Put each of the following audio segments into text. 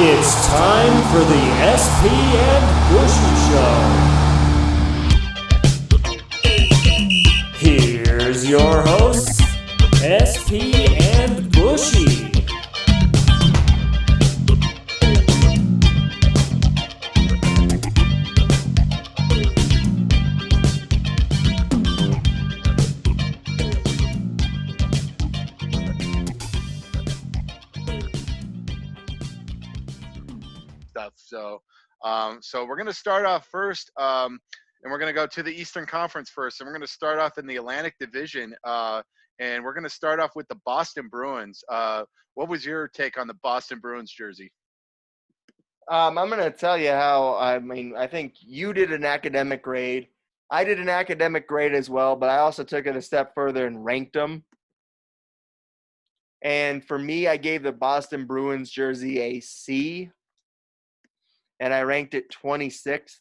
It's time for the SP and Bushy Show. Here's your hosts, SP and Bushy. So we're going to start off first, and we're going to go to the Eastern Conference first, and we're going to start off in the Atlantic Division, and we're going to start off with the Boston Bruins. What was your take on the Boston Bruins jersey? I'm going to tell you how, I think you did an academic grade. I did an academic grade as well, but I also took it a step further and ranked them. And for me, I gave the Boston Bruins jersey a C, and I ranked it 26th.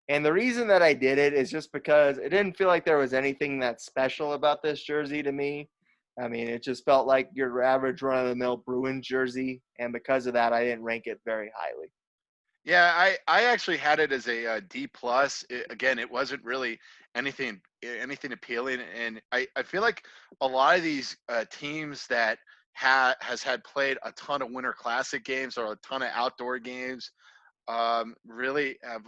And the reason that I did it is just because it didn't feel like there was anything that special about this jersey to me. I mean, it just felt like your average run-of-the-mill Bruins jersey, and because of that, I didn't rank it very highly. Yeah, I actually had it as a D plus. Again, it wasn't really anything appealing, and I feel like a lot of these teams that has had played a ton of Winter Classic games or a ton of outdoor games really have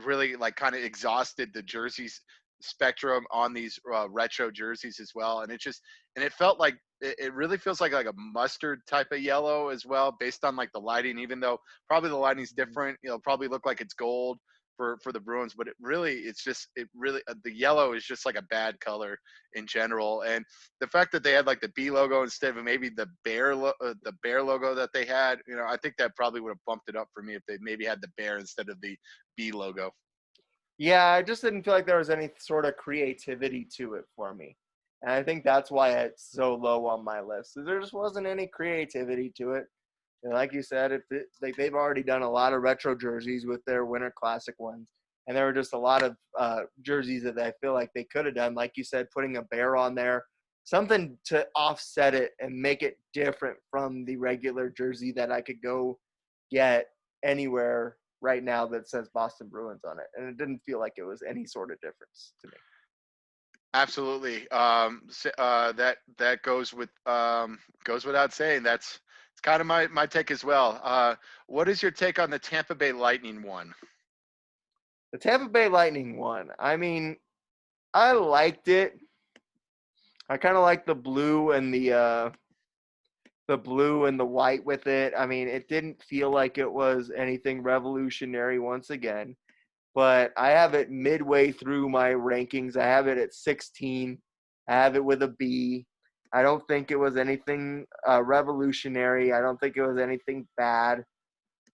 really like kind of exhausted the jerseys spectrum on these retro jerseys as well, and it felt like it really feels like a mustard type of yellow as well, based on like the lighting. Even though probably the lighting's different, probably look like it's gold for the Bruins, but the yellow is just like a bad color in general. And the fact that they had like the B logo instead of maybe the bear logo that they had, I think that probably would have bumped it up for me if they maybe had the bear instead of the B logo. Yeah, I just didn't feel like there was any sort of creativity to it for me. And I think that's why it's so low on my list. There just wasn't any creativity to it. And like you said, they've already done a lot of retro jerseys with their Winter Classic ones. And there were just a lot of jerseys that I feel like they could have done. Like you said, putting a bear on there, something to offset it and make it different from the regular jersey that I could go get anywhere right now that says Boston Bruins on it. And it didn't feel like it was any sort of difference to me. Absolutely. That goes without saying. It's kind of my take as well. What is your take on the Tampa Bay Lightning one? The Tampa Bay Lightning one. I mean, I liked it. I kind of like the blue and the white with it. I mean, it didn't feel like it was anything revolutionary once again. But I have it midway through my rankings. I have it at 16. I have it with a B. I don't think it was anything revolutionary. I don't think it was anything bad.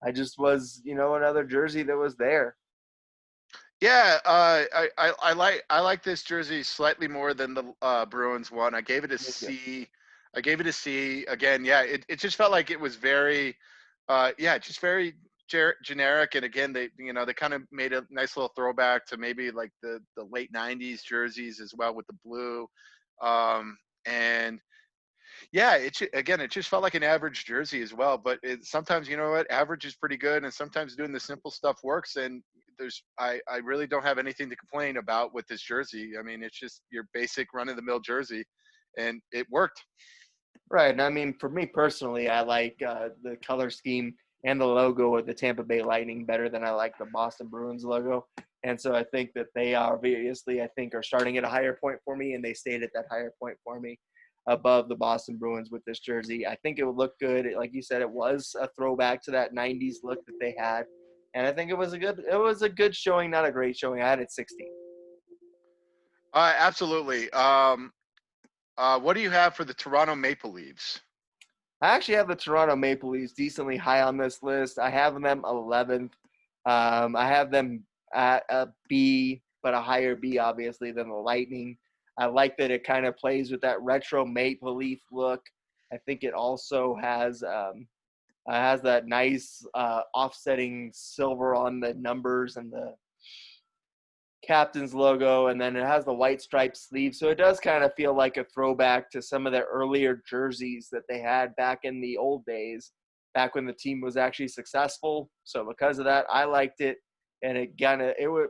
I just was, another jersey that was there. Yeah, I like this jersey slightly more than the Bruins one. I gave it a C. I gave it a C. Again, yeah, it just felt like it was very, just very generic. And again, they kind of made a nice little throwback to maybe like the late '90s jerseys as well with the blue. And yeah, it just felt like an average jersey as well. But sometimes, average is pretty good, and sometimes doing the simple stuff works. And I really don't have anything to complain about with this jersey. I mean, it's just your basic run of the mill jersey, and it worked. Right. And I mean, for me personally, I like the color scheme and the logo of the Tampa Bay Lightning better than I like the Boston Bruins logo. And so I think that they obviously, are starting at a higher point for me, and they stayed at that higher point for me above the Boston Bruins with this jersey. I think it would look good. Like you said, it was a throwback to that 90s look that they had. And I think it was a good showing, not a great showing. I had it 16. Absolutely. What do you have for the Toronto Maple Leafs? I actually have the Toronto Maple Leafs decently high on this list. I have them 11th. I have them at a B, but a higher B, obviously, than the Lightning. I like that it kind of plays with that retro Maple Leaf look. I think it also has that nice offsetting silver on the numbers and the captain's logo, and then it has the white striped sleeve. So it does kind of feel like a throwback to some of the earlier jerseys that they had back in the old days. back when the team was actually successful. So because of that, I liked it, and it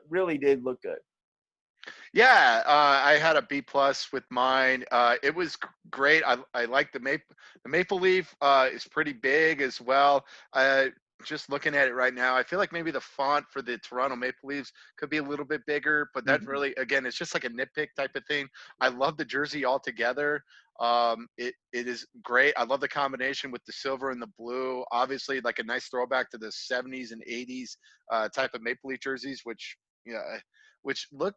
really did look good. Yeah, I had a B plus with mine. It was great. I like the maple leaf is pretty big as well. Just looking at it right now, I feel like maybe the font for the Toronto Maple Leafs could be a little bit bigger, but that really, again, it's just like a nitpick type of thing. I love the jersey altogether. It is great. I love the combination with the silver and the blue. Obviously, like a nice throwback to the 70s and 80s type of Maple Leaf jerseys, which look,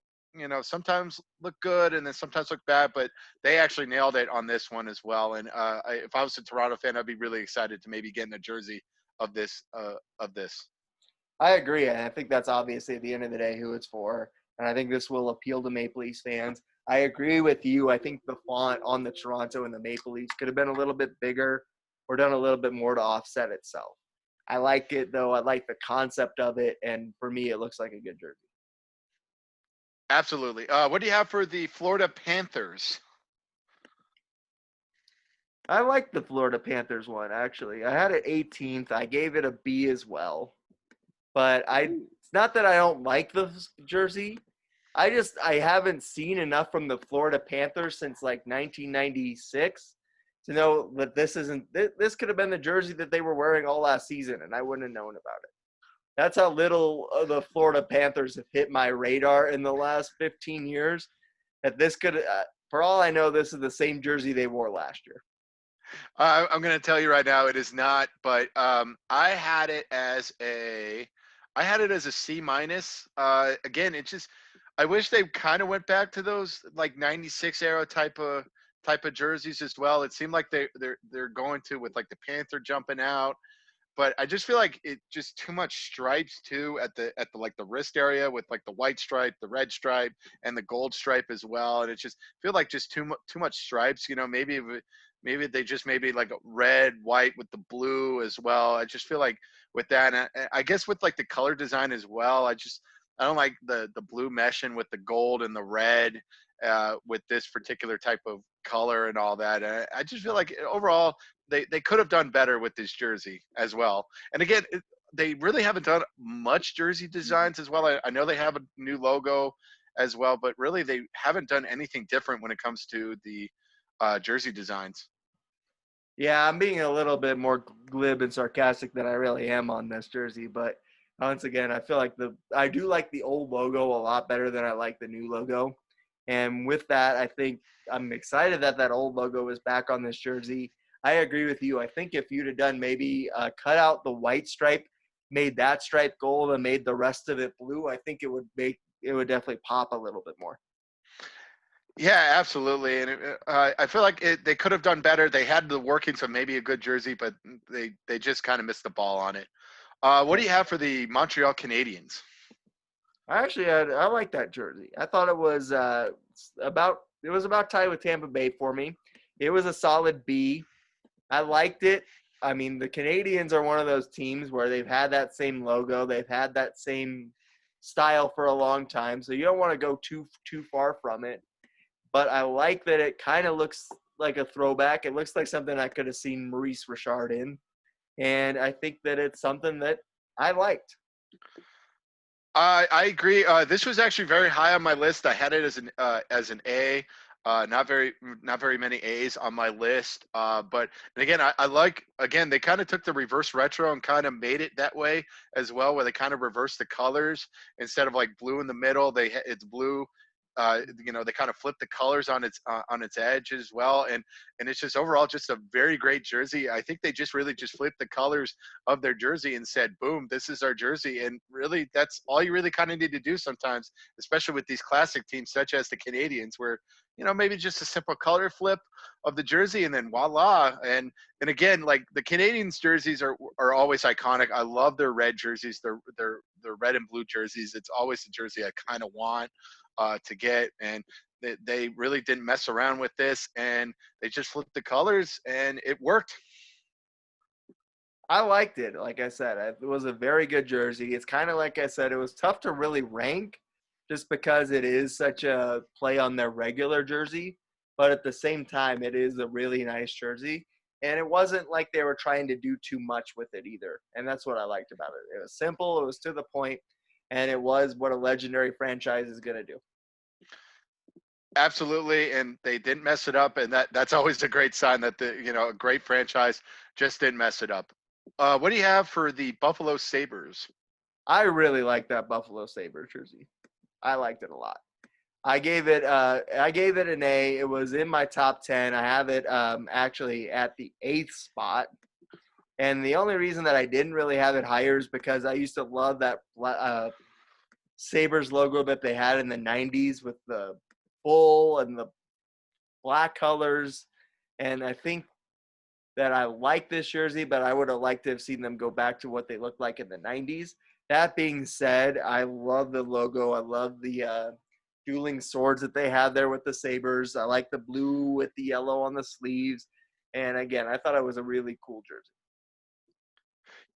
sometimes look good and then sometimes look bad, but they actually nailed it on this one as well. And if I was a Toronto fan, I'd be really excited to maybe get in a jersey of this. I agree. And I think that's obviously at the end of the day who it's for. And I think this will appeal to Maple Leafs fans. I agree with you. I think the font on the Toronto and the Maple Leafs could have been a little bit bigger or done a little bit more to offset itself. I like it, though. I like the concept of it. And for me, it looks like a good jersey. Absolutely. What do you have for the Florida Panthers? I like the Florida Panthers one, actually. I had it 18th. I gave it a B as well. But it's not that I don't like the jersey. I haven't seen enough from the Florida Panthers since like 1996 to know that this could have been the jersey that they were wearing all last season, and I wouldn't have known about it. That's how little the Florida Panthers have hit my radar in the last 15 years. That this could, for all I know, this is the same jersey they wore last year. I'm going to tell you right now, it is not. But I had it as a C minus. Again, I wish they kind of went back to those like '96 era type of jerseys as well. It seemed like they're going to with like the Panther jumping out. But I just feel like it just too much stripes too at the like the wrist area with like the white stripe, the red stripe, and the gold stripe as well. And it just feel like just too much stripes. Maybe they just maybe like a red, white with the blue as well. I just feel like with that, and I guess with like the color design as well. I don't like the blue meshing with the gold and the red with this particular type of color and all that. I just feel like overall they could have done better with this jersey as well. And again, they really haven't done much jersey designs as well. I know they have a new logo as well, but really they haven't done anything different when it comes to the jersey designs. Yeah, I'm being a little bit more glib and sarcastic than I really am on this jersey, but once again, I feel like I do like the old logo a lot better than I like the new logo. And with that, I think I'm excited that old logo is back on this jersey. I agree with you. I think if you'd have done maybe cut out the white stripe, made that stripe gold, and made the rest of it blue, I think it would definitely pop a little bit more. Yeah, absolutely. And I feel like they could have done better. They had the workings of maybe a good jersey, but they just kind of missed the ball on it. What do you have for the Montreal Canadiens? I like that jersey. I thought it was about tied with Tampa Bay for me. It was a solid B. I liked it. I mean, the Canadiens are one of those teams where they've had that same logo. They've had that same style for a long time, so you don't want to go too far from it. But I like that it kind of looks like a throwback. It looks like something I could have seen Maurice Richard in. And I think that it's something that I liked. I agree. This was actually very high on my list. I had it as an A. Not very many A's on my list. But and again, I like they kind of took the reverse retro and kind of made it that way as well, where they kind of reversed the colors instead of like blue in the middle. It's blue. They kind of flip the colors on its edge as well, and it's just overall just a very great jersey. I think they just really just flipped the colors of their jersey and said, boom, this is our jersey. And really that's all you really kind of need to do sometimes, especially with these classic teams such as the Canadiens, where maybe just a simple color flip of the jersey and then voila. And again, like the Canadiens jerseys are always iconic. I love their red jerseys, their red and blue jerseys. It's always the jersey I kind of want to get, and they really didn't mess around with this, and they just flipped the colors and it worked. I liked it. Like I said, it was a very good jersey. It's kind of like I said, it was tough to really rank just because it is such a play on their regular jersey, but at the same time, it is a really nice jersey. And it wasn't like they were trying to do too much with it either. And that's what I liked about it. It was simple, it was to the point, and it was what a legendary franchise is going to do. Absolutely, and they didn't mess it up, and that's always a great sign that a great franchise just didn't mess it up. What do you have for the Buffalo Sabres? I really like that Buffalo Sabres jersey. I liked it a lot. I gave it an A. It was in my top 10. I have it actually at the 8th spot. And the only reason that I didn't really have it higher is because I used to love that Sabres logo that they had in the 90s with the bull and the black colors. And I think that I like this jersey, but I would have liked to have seen them go back to what they looked like in the 90s. That being said, I love the logo. I love the dueling swords that they had there with the Sabres. I like the blue with the yellow on the sleeves. And again, I thought it was a really cool jersey.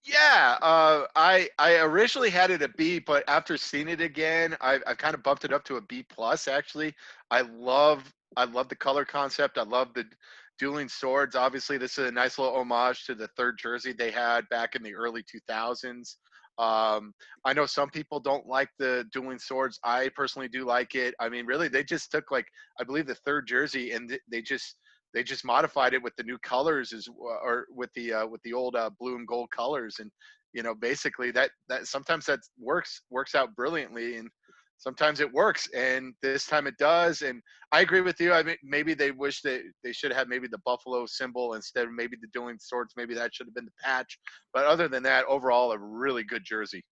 Yeah, I originally had it a B, but after seeing it again, I kind of bumped it up to a B plus. Actually, I love the color concept. I love the dueling swords. Obviously, this is a nice little homage to the third jersey they had back in the early 2000s. I know some people don't like the dueling swords. I personally do like it. I mean, really, they just took I believe the third jersey, and they just modified it with the new colors or with the old blue and gold colors, and basically that sometimes that works out brilliantly, and sometimes it works, and this time it does. And I agree with you. I mean, maybe they wish they should have maybe the buffalo symbol instead of maybe the dueling swords. Maybe that should have been the patch. But other than that, overall, a really good jersey.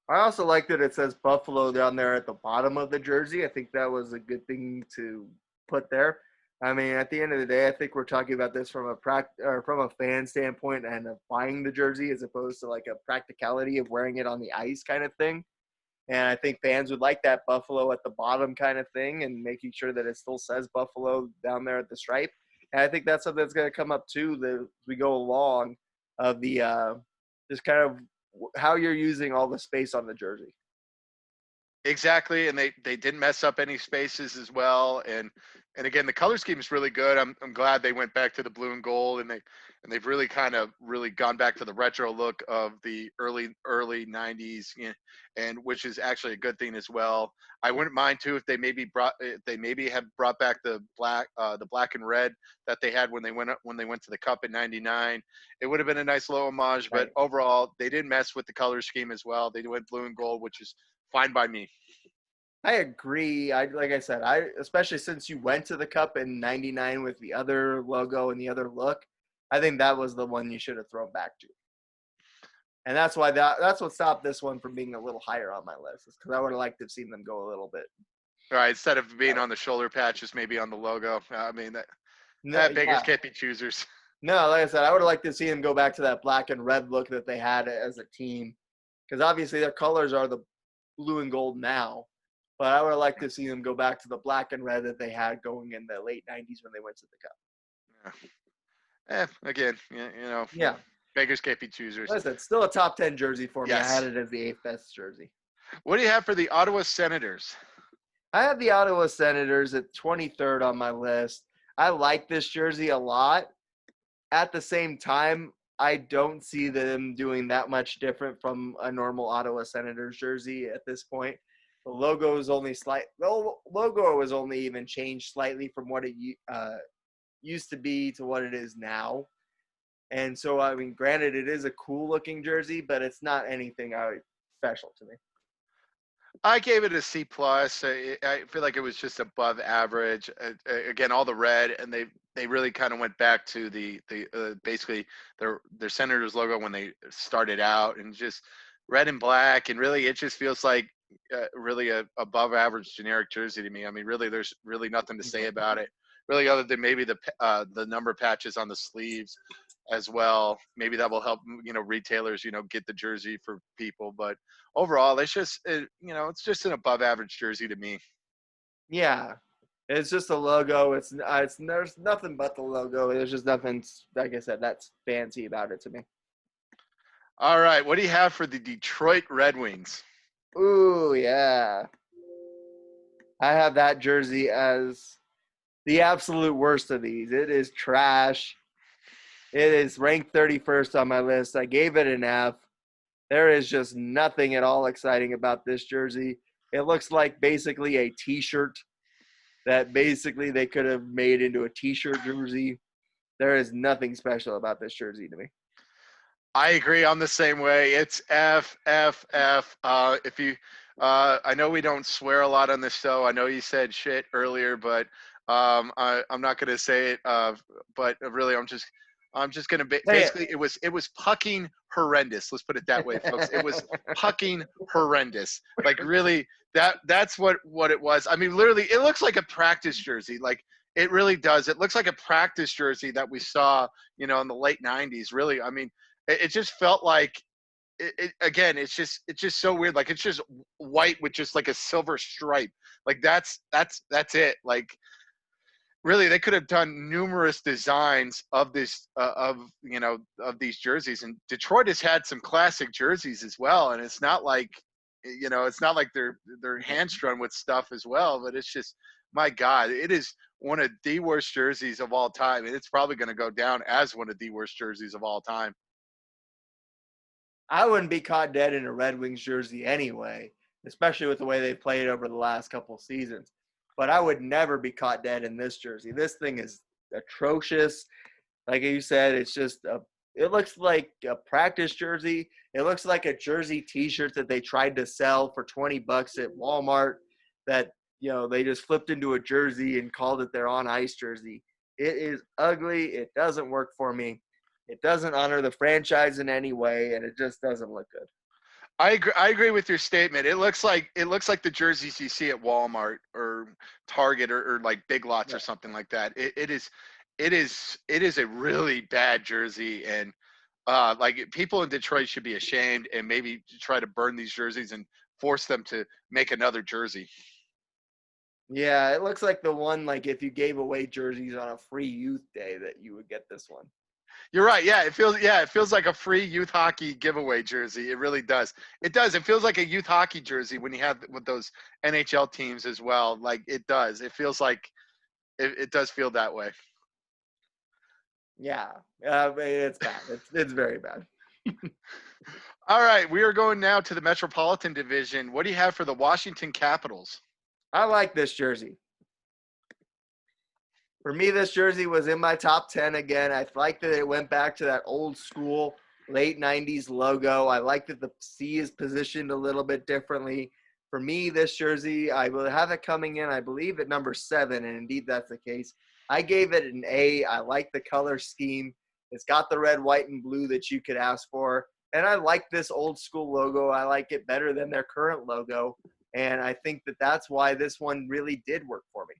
I also like that it says Buffalo down there at the bottom of the jersey. I think that was a good thing to put there. I mean, at the end of the day, I think we're talking about this from a fan standpoint and of buying the jersey as opposed to like a practicality of wearing it on the ice kind of thing. And I think fans would like that Buffalo at the bottom kind of thing and making sure that it still says Buffalo down there at the stripe. And I think that's something that's going to come up too as we go along of the just kind of how you're using all the space on the jersey. Exactly, and they didn't mess up any spaces as well, and again, the color scheme is really good. I'm glad they went back to the blue and gold, and they've really kind of really gone back to the retro look of the early 90s, and which is actually a good thing as well. I wouldn't mind too if they maybe had brought back the black and red that they had when they went to the Cup in '99. It would have been a nice little homage, Right. but overall, they didn't mess with the color scheme as well. They went blue and gold, which is fine by me. I agree. Like I said, especially since you went to the Cup in '99 with the other logo and the other look, I think that was the one you should have thrown back to. And that's why that's what stopped this one from being a little higher on my list. Is because I would have liked to have seen them go a little bit. All right, instead of being on the shoulder patches, maybe on the logo. I mean, No, beggars yeah. can't be choosers. No, like I said, I would have liked to see them go back to that black and red look that they had as a team, because obviously their colors are the blue and gold now. But I would have liked to see them go back to the black and red that they had going in the late '90s when they went to the Cup. Again, Yeah. beggars can't be choosers. Listen, it's still a top 10 jersey for me. I Yes. had it as the 8th best jersey. What do you have for the Ottawa Senators? I have the Ottawa Senators at 23rd on my list. I like this jersey a lot. At the same time, I don't see them doing that much different from a normal Ottawa Senators jersey at this point. The logo is only the logo was only even changed slightly from what it used to be to what it is now. And so, I mean, granted, it is a cool looking jersey, but it's not anything special to me. I gave it a C plus. I feel like it was just above average. Again, all the red, and they really kind of went back to the basically their Senators logo when they started out, and just red and black, and really it just feels like really a above average generic jersey to me. I mean, really, there's really nothing to say about it, really, other than maybe the number patches on the sleeves as well. Maybe that will help, retailers, get the jersey for people. But overall, it's just, it's just an above average jersey to me. Yeah, it's just a logo. There's nothing but the logo. There's just nothing, like I said, that's fancy about it to me. All right, what do you have for the Detroit Red Wings? Ooh, yeah. I have that jersey as the absolute worst of these. It is trash. It is ranked 31st on my list. I gave it an F. There is just nothing at all exciting about this jersey. It looks like basically a T-shirt that basically they could have made into a T-shirt jersey. There is nothing special about this jersey to me. I agree. I'm the same way. It's F, F, F. If you, I know we don't swear a lot on this show. I know you said shit earlier, but I'm not going to say it. But really, I'm just going to Say basically, it was pucking horrendous. Let's put it that way, folks. It was pucking horrendous. Like really, that's what it was. I mean, literally, it looks like a practice jersey. Like it really does. It looks like a practice jersey that we saw, in the late '90s. Really, I mean. It just felt like again. It's just so weird. Like it's just white with just like a silver stripe. Like that's it. Like really, they could have done numerous designs of this of these jerseys. And Detroit has had some classic jerseys as well. And it's not like it's not like they're hamstrung with stuff as well. But it's just my God, it is one of the worst jerseys of all time, and it's probably going to go down as one of the worst jerseys of all time. I wouldn't be caught dead in a Red Wings jersey anyway, especially with the way they've played over the last couple seasons. But I would never be caught dead in this jersey. This thing is atrocious. Like you said, it looks like a practice jersey. It looks like a jersey T-shirt that they tried to sell for $20 at Walmart that, they just flipped into a jersey and called it their on ice jersey. It is ugly. It doesn't work for me. It doesn't honor the franchise in any way, and it just doesn't look good. I agree with your statement. It looks like the jerseys you see at Walmart or Target or like Big Lots or something like that. It is a really bad jersey, and like people in Detroit should be ashamed and maybe try to burn these jerseys and force them to make another jersey. Yeah, it looks like the one, like if you gave away jerseys on a free youth day that you would get this one. You're right. Yeah, it feels like a free youth hockey giveaway jersey. It really does. It does. It feels like a youth hockey jersey when you have with those NHL teams as well. Like it does. It feels like it does feel that way. Yeah, it's bad. It's very bad. All right, we are going now to the Metropolitan Division. What do you have for the Washington Capitals? I like this jersey. For me, this jersey was in my top 10 again. I like that it went back to that old school late 90s logo. I like that the C is positioned a little bit differently. For me, this jersey, I will have it coming in, I believe, at number 7, and indeed that's the case. I gave it an A. I like the color scheme. It's got the red, white, and blue that you could ask for. And I like this old school logo. I like it better than their current logo. And I think that that's why this one really did work for me.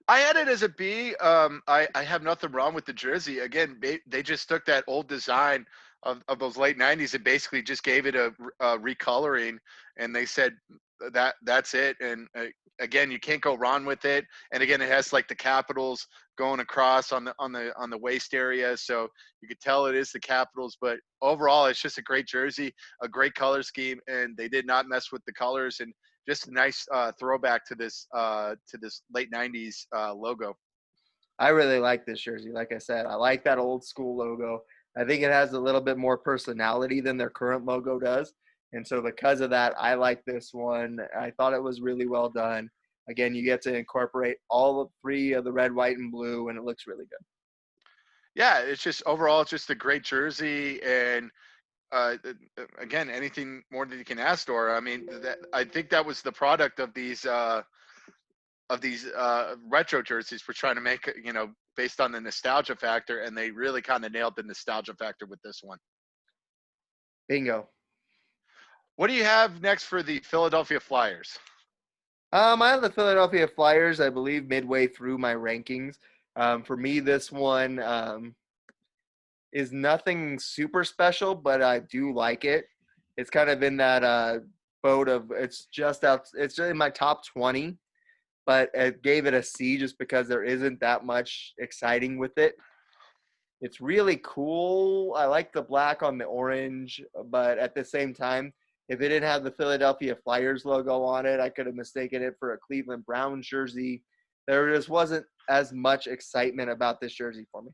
I had it as a B. I have nothing wrong with the jersey. Again, they just took that old design of those late 90s and basically just gave it a recoloring, and they said that's it. And again, you can't go wrong with it. And again, it has like the Capitals going across on the waist area, so you could tell it is the Capitals. But overall, it's just a great jersey, a great color scheme, and they did not mess with the colors, and just a nice throwback to this late 90s logo. I really like this jersey. Like I said, I like that old school logo. I think it has a little bit more personality than their current logo does. And so because of that, I like this one. I thought it was really well done. Again, you get to incorporate all 3 of the red, white, and blue, and it looks really good. Yeah, it's just overall, it's just a great jersey. And again, anything more than you can ask for. I mean, I think that was the product of these retro jerseys we're trying to make, based on the nostalgia factor, and they really kind of nailed the nostalgia factor with this one. Bingo. What do you have next for the Philadelphia Flyers? I have the Philadelphia Flyers, I believe, midway through my rankings. For me, this one is nothing super special, but I do like it. It's kind of in that boat of it's just in my top 20, but I gave it a C just because there isn't that much exciting with it. It's really cool. I like the black on the orange, but at the same time, if it didn't have the Philadelphia Flyers logo on it, I could have mistaken it for a Cleveland Browns jersey. There just wasn't as much excitement about this jersey for me.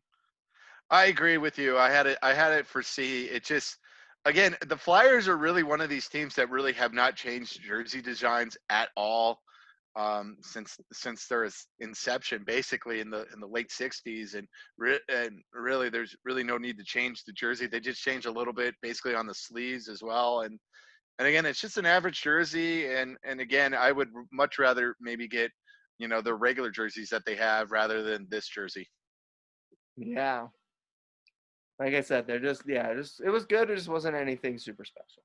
I agree with you. I had it for C. It just, again, the Flyers are really one of these teams that really have not changed jersey designs at all, since their inception, basically in the late '60s, and really there's really no need to change the jersey. They just change a little bit, basically on the sleeves as well, and again, it's just an average jersey, and again, I would much rather maybe get, the regular jerseys that they have rather than this jersey. Yeah. Like I said, they're just yeah, just it was good. It just wasn't anything super special.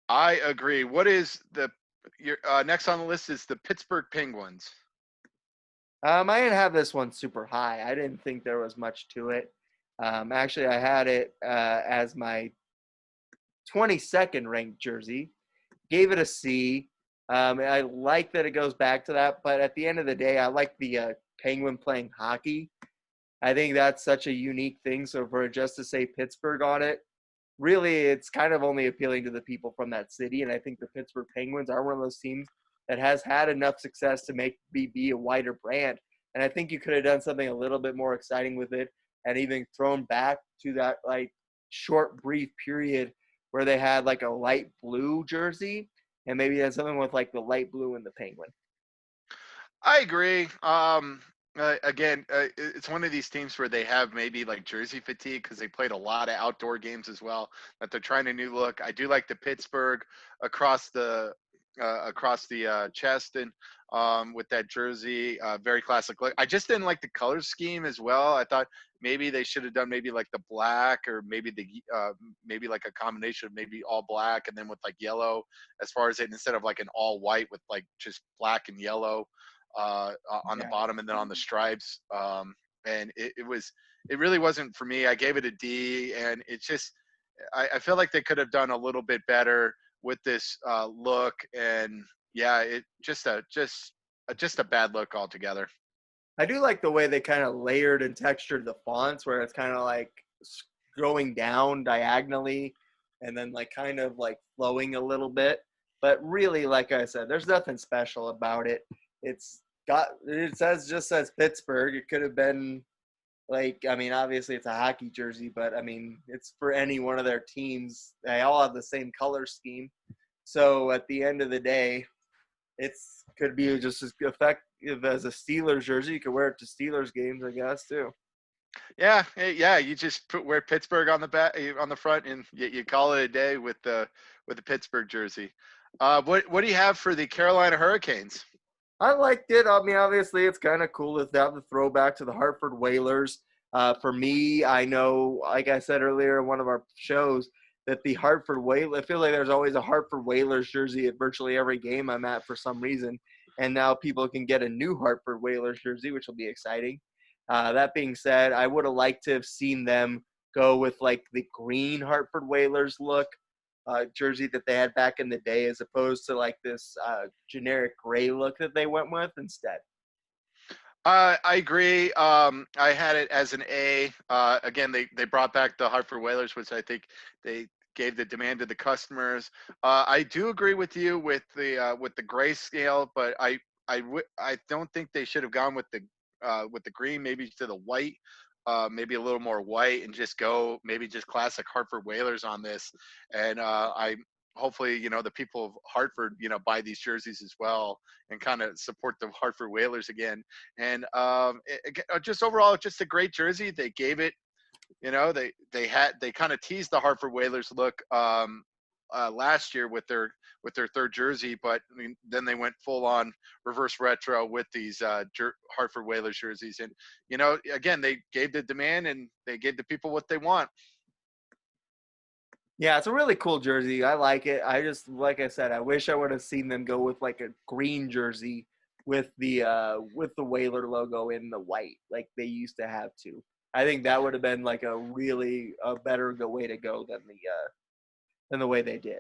I agree. What is the your next on the list is the Pittsburgh Penguins. I didn't have this one super high. I didn't think there was much to it. Actually, I had it as my 22nd ranked jersey. Gave it a C. I like that it goes back to that, but at the end of the day, I like the Penguin playing hockey. I think that's such a unique thing. So for just to say Pittsburgh on it, really, it's kind of only appealing to the people from that city. And I think the Pittsburgh Penguins are one of those teams that has had enough success to make be a wider brand. And I think you could have done something a little bit more exciting with it, and even thrown back to that like short, brief period where they had like a light blue jersey, and maybe had something with like the light blue and the Penguin. I agree. Again, it's one of these teams where they have maybe like jersey fatigue because they played a lot of outdoor games as well. That they're trying a new look. I do like the Pittsburgh across the chest, and with that jersey, very classic look. I just didn't like the color scheme as well. I thought maybe they should have done maybe like the black, or maybe like a combination of maybe all black and then with like yellow as far as it, instead of like an all white with like just black and yellow on the Yeah. bottom and then on the stripes. And it really wasn't for me. I gave it a D, and it's just, I feel like they could have done a little bit better with this look. And yeah, it just a bad look altogether. I do like the way they kind of layered and textured the fonts, where it's kind of like going down diagonally and then like kind of like flowing a little bit. But really, like I said, there's nothing special about it. It's just says Pittsburgh. It could have been like, I mean, obviously it's a hockey jersey, but I mean, it's for any one of their teams. They all have the same color scheme. So at the end of the day, it's could be just as effective as a Steelers jersey. You could wear it to Steelers games, I guess, too. Yeah, yeah. You just wear Pittsburgh on the back, on the front, and you call it a day with the Pittsburgh jersey. What do you have for the Carolina Hurricanes? I liked it. I mean, obviously, it's kind of cool to have the throwback to the Hartford Whalers. For me, I know, like I said earlier in one of our shows, that the Hartford Whalers, I feel like there's always a Hartford Whalers jersey at virtually every game I'm at for some reason. And now people can get a new Hartford Whalers jersey, which will be exciting. That being said, I would have liked to have seen them go with like the green Hartford Whalers look jersey that they had back in the day, as opposed to like this generic gray look that they went with instead. I agree. I had it as an A. Again, they brought back the Hartford Whalers, which I think they gave the demand to the customers. I do agree with you with the grayscale, but I don't think they should have gone with the green, maybe to the white. Maybe a little more white, and just go maybe just classic Hartford Whalers on this. And I hopefully, the people of Hartford, buy these jerseys as well, and kind of support the Hartford Whalers again. And just overall, just a great jersey. They gave it, they kind of teased the Hartford Whalers look last year with their third jersey, but I mean, then they went full on reverse retro with these Hartford Whalers jerseys. And again, they gave the demand and they gave the people what they want. Yeah, it's a really cool jersey. I like it. I just, like I said, I wish I would have seen them go with like a green jersey with the Whaler logo in the white, like they used to have to. I think that would have been like a better way to go than the way they did.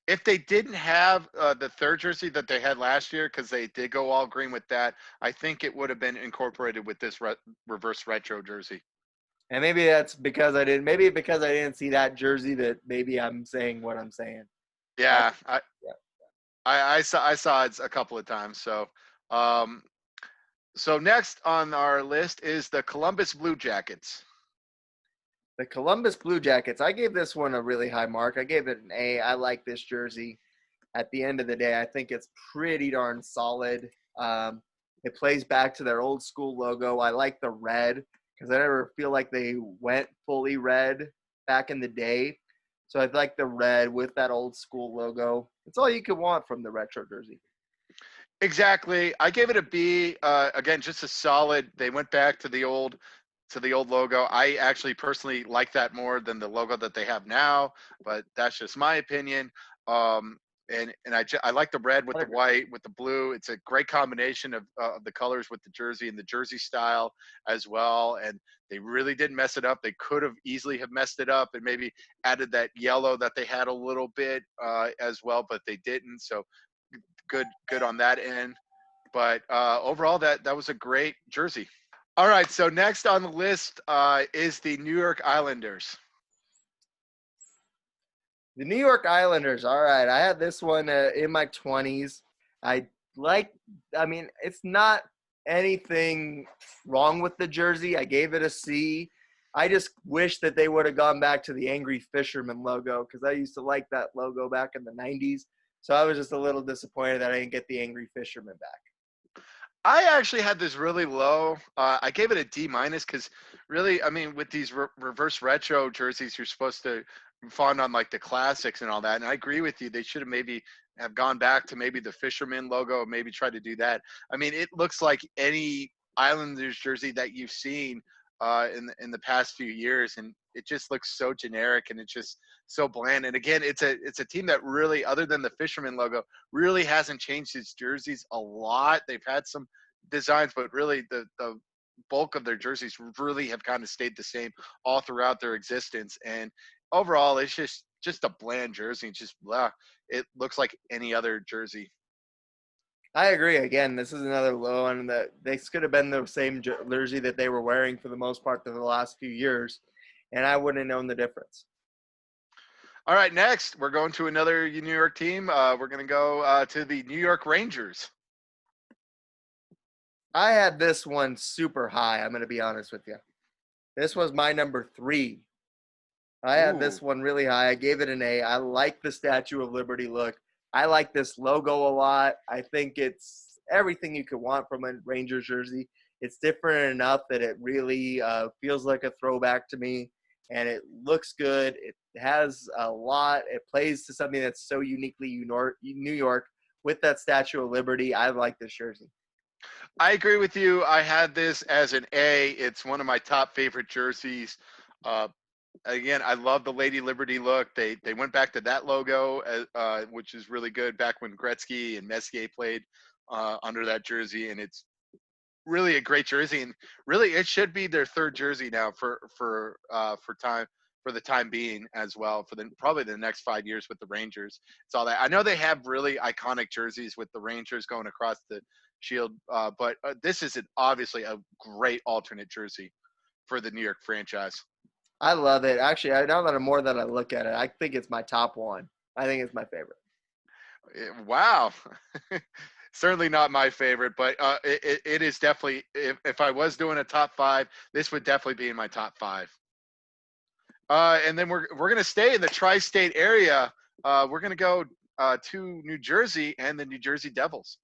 If they didn't have the third jersey that they had last year, because they did go all green with that, I think it would have been incorporated with this reverse retro jersey. And maybe that's because I didn't. Maybe because I didn't see that jersey, that maybe I'm saying what I'm saying. Yeah, Yeah. I saw it a couple of times. Um, so next on our list is the Columbus Blue Jackets. The Columbus Blue Jackets, I gave this one a really high mark. I gave it an A. I like this jersey. At the end of the day, I think it's pretty darn solid. It plays back to their old school logo. I like the red because I never feel like they went fully red back in the day. So I like the red with that old school logo. It's all you could want from the retro jersey. Exactly. I gave it a B. Again, just a solid. They went back to the old logo. I actually personally like that more than the logo that they have now, but that's just my opinion. I like the red with the white with the blue. It's a great combination of the colors with the jersey and the jersey style as well. And they really didn't mess it up. They could have easily have messed it up and maybe added that yellow that they had a little bit as well, but they didn't. So good on that end. But overall, that was a great jersey. All right, so next on the list is the New York Islanders. The New York Islanders. All right, I had this one in my 20s. I mean, it's not anything wrong with the jersey. I gave it a C. I just wish that they would have gone back to the Angry Fisherman logo because I used to like that logo back in the 90s. So I was just a little disappointed that I didn't get the Angry Fisherman back. I actually had this really low. I gave it a D minus because really, I mean, with these reverse retro jerseys, you're supposed to fond on like the classics and all that. And I agree with you. They should have maybe have gone back to maybe the Fisherman logo, maybe try to do that. I mean, it looks like any Islanders jersey that you've seen in the past few years, and it just looks so generic and it's just so bland. And again, it's a team that really, other than the Fisherman logo, really hasn't changed its jerseys a lot. They've had some designs, but really the bulk of their jerseys really have kind of stayed the same all throughout their existence. And overall, it's just a bland jersey. It's just blah. It looks like any other jersey. I agree. Again, this is another low one that this could have been the same jersey that they were wearing for the most part for the last few years, and I wouldn't have known the difference. All right, next we're going to another New York team. We're going to go to the New York Rangers. I had this one super high. I'm going to be honest with you. This was my number 3. I had this one really high. I gave it an A. I like the Statue of Liberty look. I like this logo a lot. I think it's everything you could want from a Rangers jersey. It's different enough that it really feels like a throwback to me, and it looks good. It has a lot. It plays to something that's so uniquely New York with that Statue of Liberty. I like this jersey. I agree with you. I had this as an A. It's one of my top favorite jerseys. Again, I love the Lady Liberty look. They went back to that logo, which is really good. Back when Gretzky and Messier played under that jersey, and it's really a great jersey. And really, it should be their third jersey now for the time being as well. For probably the next 5 years with the Rangers. It's all that. I know they have really iconic jerseys with the Rangers going across the shield, but this is obviously a great alternate jersey for the New York franchise. I love it. Actually, now that more that I look at it, I think it's my top one. I think it's my favorite. Wow. Certainly not my favorite, but it is definitely, if I was doing a top 5, this would definitely be in my top 5. And then we're going to stay in the tri-state area. We're going to go to New Jersey and the New Jersey Devils.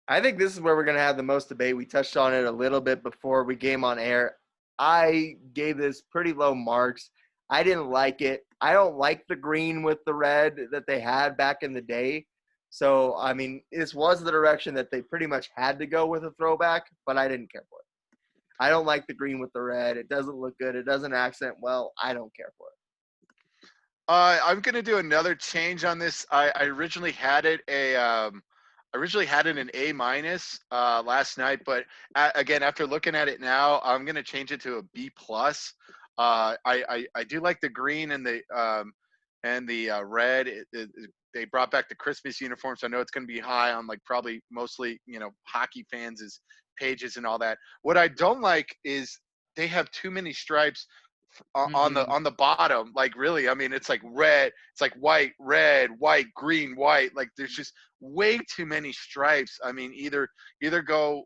I think this is where we're going to have the most debate. We touched on it a little bit before we came on air. I gave this pretty low marks. I didn't like it. I don't like the green with the red that they had back in the day. So, I mean, this was the direction that they pretty much had to go with a throwback, but I didn't care for it. I don't like the green with the red. It doesn't look good. It doesn't accent well. I don't care for it. I'm going to do another change on this. I originally had it an A minus last night, but again, after looking at it now, I'm going to change it to a B plus. I do like the green and the red. They brought back the Christmas uniforms. So I know it's going to be high on like probably mostly, hockey fans' pages and all that. What I don't like is they have too many stripes on the bottom. Like really, I mean, it's like red, it's like white, red, white, green, white. Like there's just way too many stripes. I mean, either go,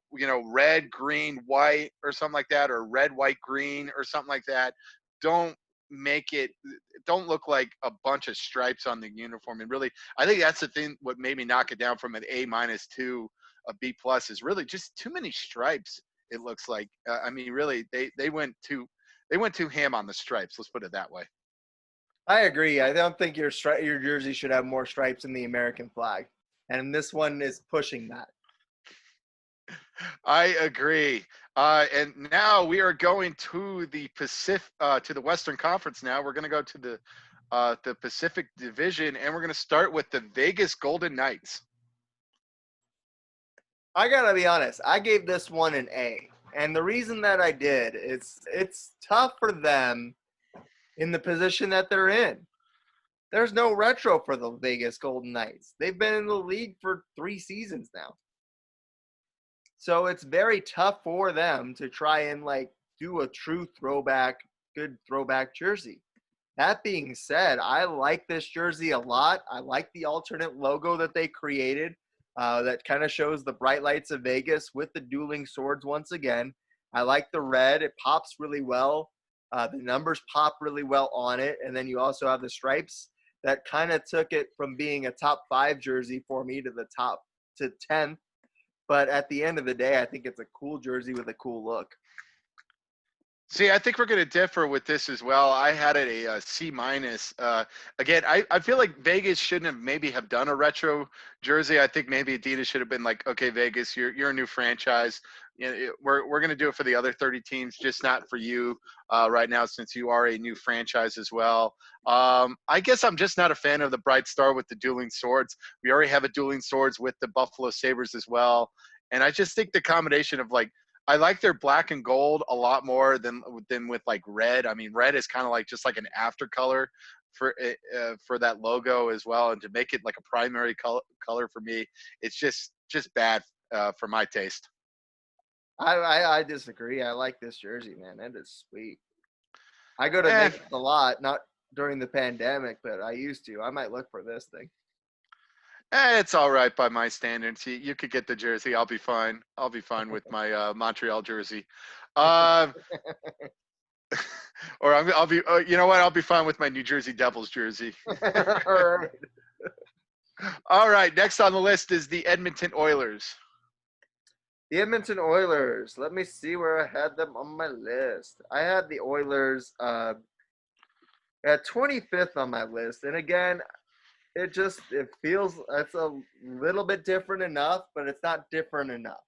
red, green, white or something like that, or red, white, green or something like that. don't make it don't look like a bunch of stripes on the uniform. And really, I think that's the thing. What made me knock it down from an A minus to a B plus is really just too many stripes. It looks like. I mean, really, they went too ham on the stripes. Let's put it that way. I agree. I don't think your jersey should have more stripes than the American flag, and this one is pushing that. I agree. And now we are going to the to the Western Conference. Now we're going to go to the Pacific Division, and we're going to start with the Vegas Golden Knights. I gotta be honest. I gave this one an A, and the reason that I did is it's tough for them in the position that they're in. There's no retro for the Vegas Golden Knights. They've been in the league for 3 seasons now. So it's very tough for them to try and do a true good throwback jersey. That being said, I like this jersey a lot. I like the alternate logo that they created that kind of shows the bright lights of Vegas with the dueling swords once again. I like the red. It pops really well. The numbers pop really well on it. And then you also have the stripes that kind of took it from being a top 5 jersey for me to the top to 10th. But at the end of the day, I think it's a cool jersey with a cool look. See, I think we're going to differ with this as well. I had it a C minus. Again, I feel like Vegas shouldn't have maybe have done a retro jersey. I think maybe Adidas should have been like, okay, Vegas, you're a new franchise. You know, we're going to do it for the other 30 teams, just not for you right now, since you are a new franchise as well. I guess I'm just not a fan of the Bright Star with the dueling swords. We already have a dueling swords with the Buffalo Sabres as well. And I just think the combination of I like their black and gold a lot more than with red. I mean, red is kind of like just like an after color for that logo as well. And to make it like a primary color for me, it's just bad for my taste. I disagree. I like this jersey, man. It is sweet. I go to Vegas a lot, not during the pandemic, but I used to. I might look for this thing. It's all right by my standards. You could get the jersey. I'll be fine. I'll be fine with my Montreal jersey. Or I'll be. You know what? I'll be fine with my New Jersey Devils jersey. All right. All right. Next on the list is the Edmonton Oilers. The Edmonton Oilers. Let me see where I had them on my list. I had the Oilers at 25th on my list, and again. It feels it's a little bit different enough, but it's not different enough.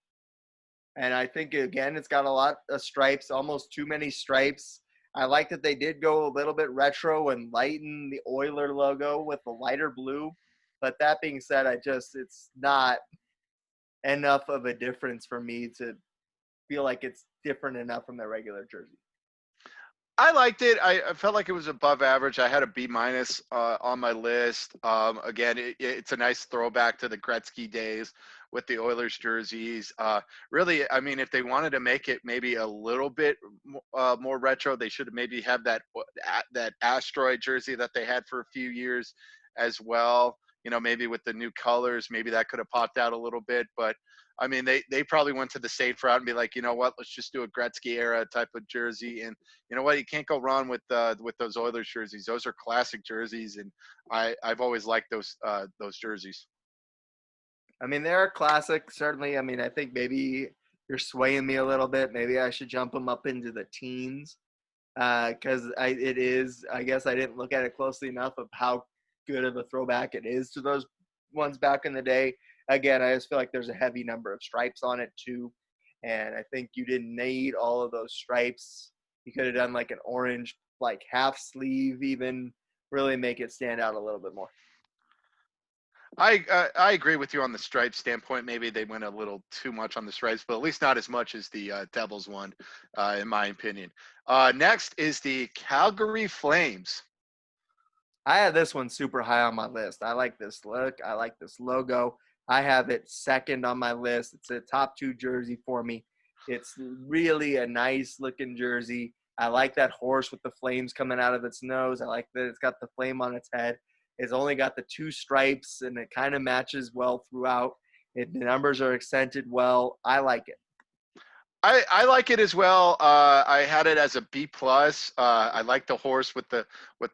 And I think, again, it's got a lot of stripes, almost too many stripes. I like that they did go a little bit retro and lighten the Oiler logo with the lighter blue. But that being said, it's not enough of a difference for me to feel like it's different enough from their regular jersey. I liked it. I felt like it was above average. I had a B minus on my list. Again, it's a nice throwback to the Gretzky days with the Oilers jerseys. Really, I mean, if they wanted to make it maybe a little bit more retro, they should maybe have that asteroid jersey that they had for a few years as well. You know, maybe with the new colors, maybe that could have popped out a little bit. But I mean, they probably went to the safe route and be like, you know what, let's just do a Gretzky era type of jersey. And you know what, you can't go wrong with those Oilers jerseys. Those are classic jerseys, and I've always liked those jerseys. I mean, they're a classic, certainly. I mean, I think maybe you're swaying me a little bit. Maybe I should jump them up into the teens because it is. I guess I didn't look at it closely enough of how good of a throwback it is to those ones back in the day. Again, I just feel like there's a heavy number of stripes on it too. And I think you didn't need all of those stripes. You could have done like an orange, half sleeve even, really make it stand out a little bit more. I agree with you on the stripe standpoint. Maybe they went a little too much on the stripes, but at least not as much as the Devils one, in my opinion. Next is the Calgary Flames. I had this one super high on my list. I like this look. I like this logo. I have it second on my list. It's a top 2 jersey for me. It's really a nice looking jersey. I like that horse with the flames coming out of its nose. I like that it's got the flame on its head. It's only got the 2 stripes, and it kind of matches well throughout. The numbers are accented well. I like it. I like it as well. I had it as a B plus. I like the horse with the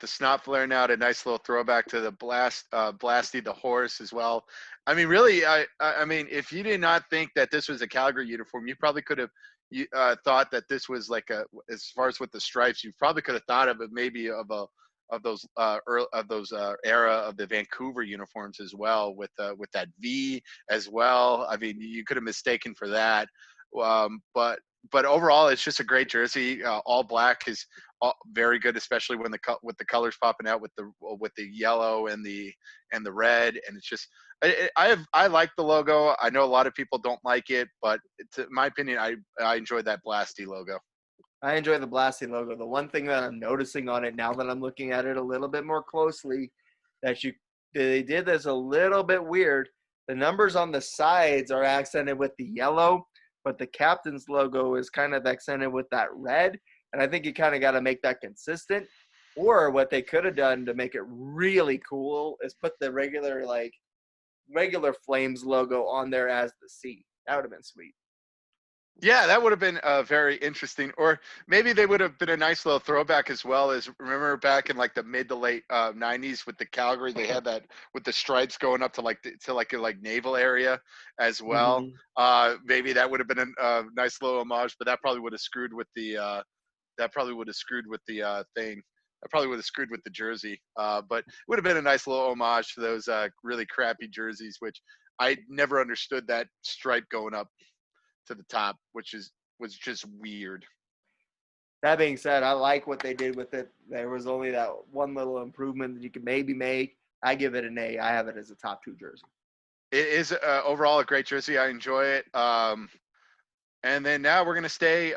snot flaring out. A nice little throwback to the Blasty the horse as well. I mean, really, I mean, if you did not think that this was a Calgary uniform, you probably could have thought that this was like as far as with the stripes, you probably could have thought of it maybe of those era of the Vancouver uniforms as well with that V as well. I mean, you could have mistaken for that. But overall, it's just a great jersey. All black is very good, especially when with the colors popping out with the yellow and the red, and it's just I like the logo. I know a lot of people don't like it, but to my opinion, I enjoy that Blasty logo. I enjoy the Blasty logo. The one thing that I'm noticing on it now that I'm looking at it a little bit more closely, that they did this a little bit weird. The numbers on the sides are accented with the yellow, but the captain's logo is kind of accented with that red. And I think you kind of got to make that consistent. Or what they could have done to make it really cool is put the regular Flames logo on there as the C. That would have been sweet. Yeah, that would have been very interesting. Or maybe they would have been a nice little throwback as well. As remember back in like the mid to late '90s with the Calgary, they had that with the stripes going up to a naval area as well. Maybe that would have been a nice little homage, but that probably would have screwed with the thing. That probably would have screwed with the jersey. But it would have been a nice little homage to those really crappy jerseys, which I never understood that stripe going up to the top, which was just weird. That being said, I like what they did with it. There was only that one little improvement that you could maybe make. I give it an A. I have it as a top 2 jersey. It is overall a great jersey. I enjoy it. And then now we're going to stay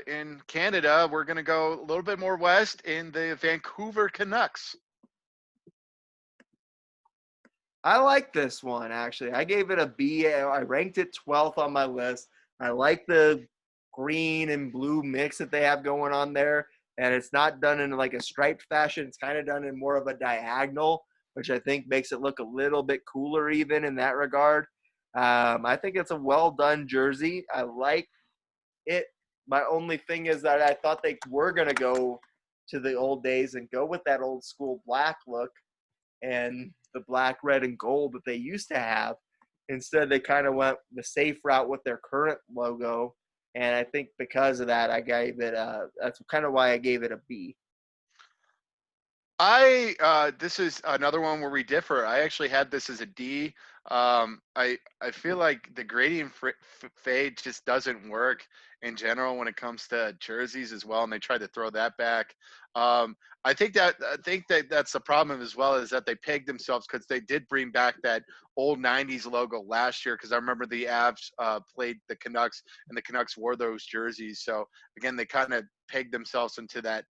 in Canada. We're going to go a little bit more west in the Vancouver Canucks. I like this one, actually. I gave it a B. I ranked it 12th on my list. I like the green and blue mix that they have going on there. And it's not done in like a striped fashion. It's kind of done in more of a diagonal, which I think makes it look a little bit cooler even in that regard. I think it's a well-done jersey. I like it. My only thing is that I thought they were going to go to the old days and go with that old school black look and the black, red, and gold that they used to have. Instead, they kind of went the safe route with their current logo. And I think because of that, I gave it that's kind of why I gave it a B. This is another one where we differ. I actually had this as a D. I feel like the gradient fade just doesn't work in general when it comes to jerseys as well, and they tried to throw that back. I think that's the problem as well, is that they pegged themselves because they did bring back that old '90s logo last year. Because I remember the Avs played the Canucks, and the Canucks wore those jerseys. So again, they kind of pegged themselves into that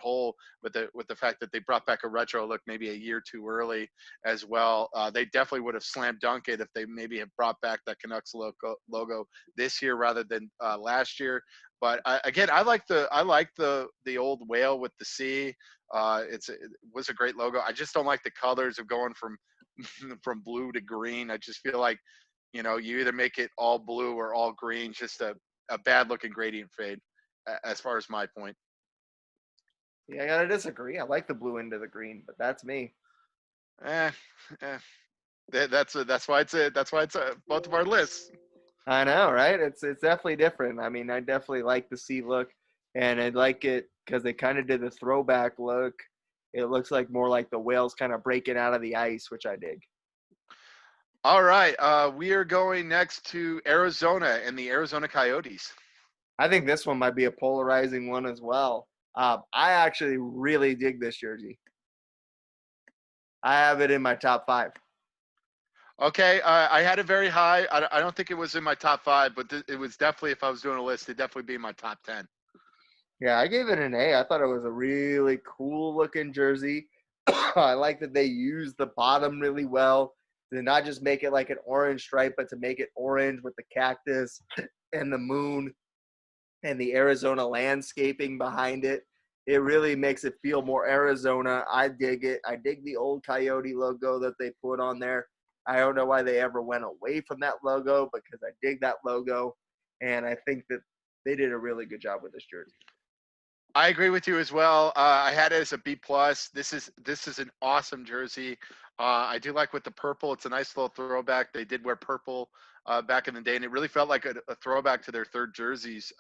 hole with the fact that they brought back a retro look maybe a year too early as well. They definitely would have slam dunked it if they maybe had brought back that Canucks logo this year rather than last year. But I like the old whale with the C. It was a great logo. I just don't like the colors of going from from blue to green. I just feel like, you either make it all blue or all green. Just a bad looking gradient fade, as far as my point. Yeah, I gotta disagree. I like the blue into the green, but that's me. That's why it's both of our lists. I know, right? It's definitely different. I mean, I definitely like the C look, and I like it because they kind of did the throwback look. It looks like more like the whales kind of breaking out of the ice, which I dig. All right, we are going next to Arizona and the Arizona Coyotes. I think this one might be a polarizing one as well. I actually really dig this jersey. I have it in my top 5. Okay, I had it very high. I don't think it was in my top 5, but it was definitely, if I was doing a list, it'd definitely be in my top 10. Yeah, I gave it an A. I thought it was a really cool looking jersey. I like that they used the bottom really well. To not just make it like an orange stripe, but to make it orange with the cactus and the moon and the Arizona landscaping behind it. It really makes it feel more Arizona. I dig it. I dig the old Coyote logo that they put on there. I don't know why they ever went away from that logo, because I dig that logo. And I think that they did a really good job with this jersey. I agree with you as well. I had it as a B plus. This is an awesome jersey. I do like with the purple. It's a nice little throwback. They did wear purple back in the day, and it really felt like a throwback to their third jerseys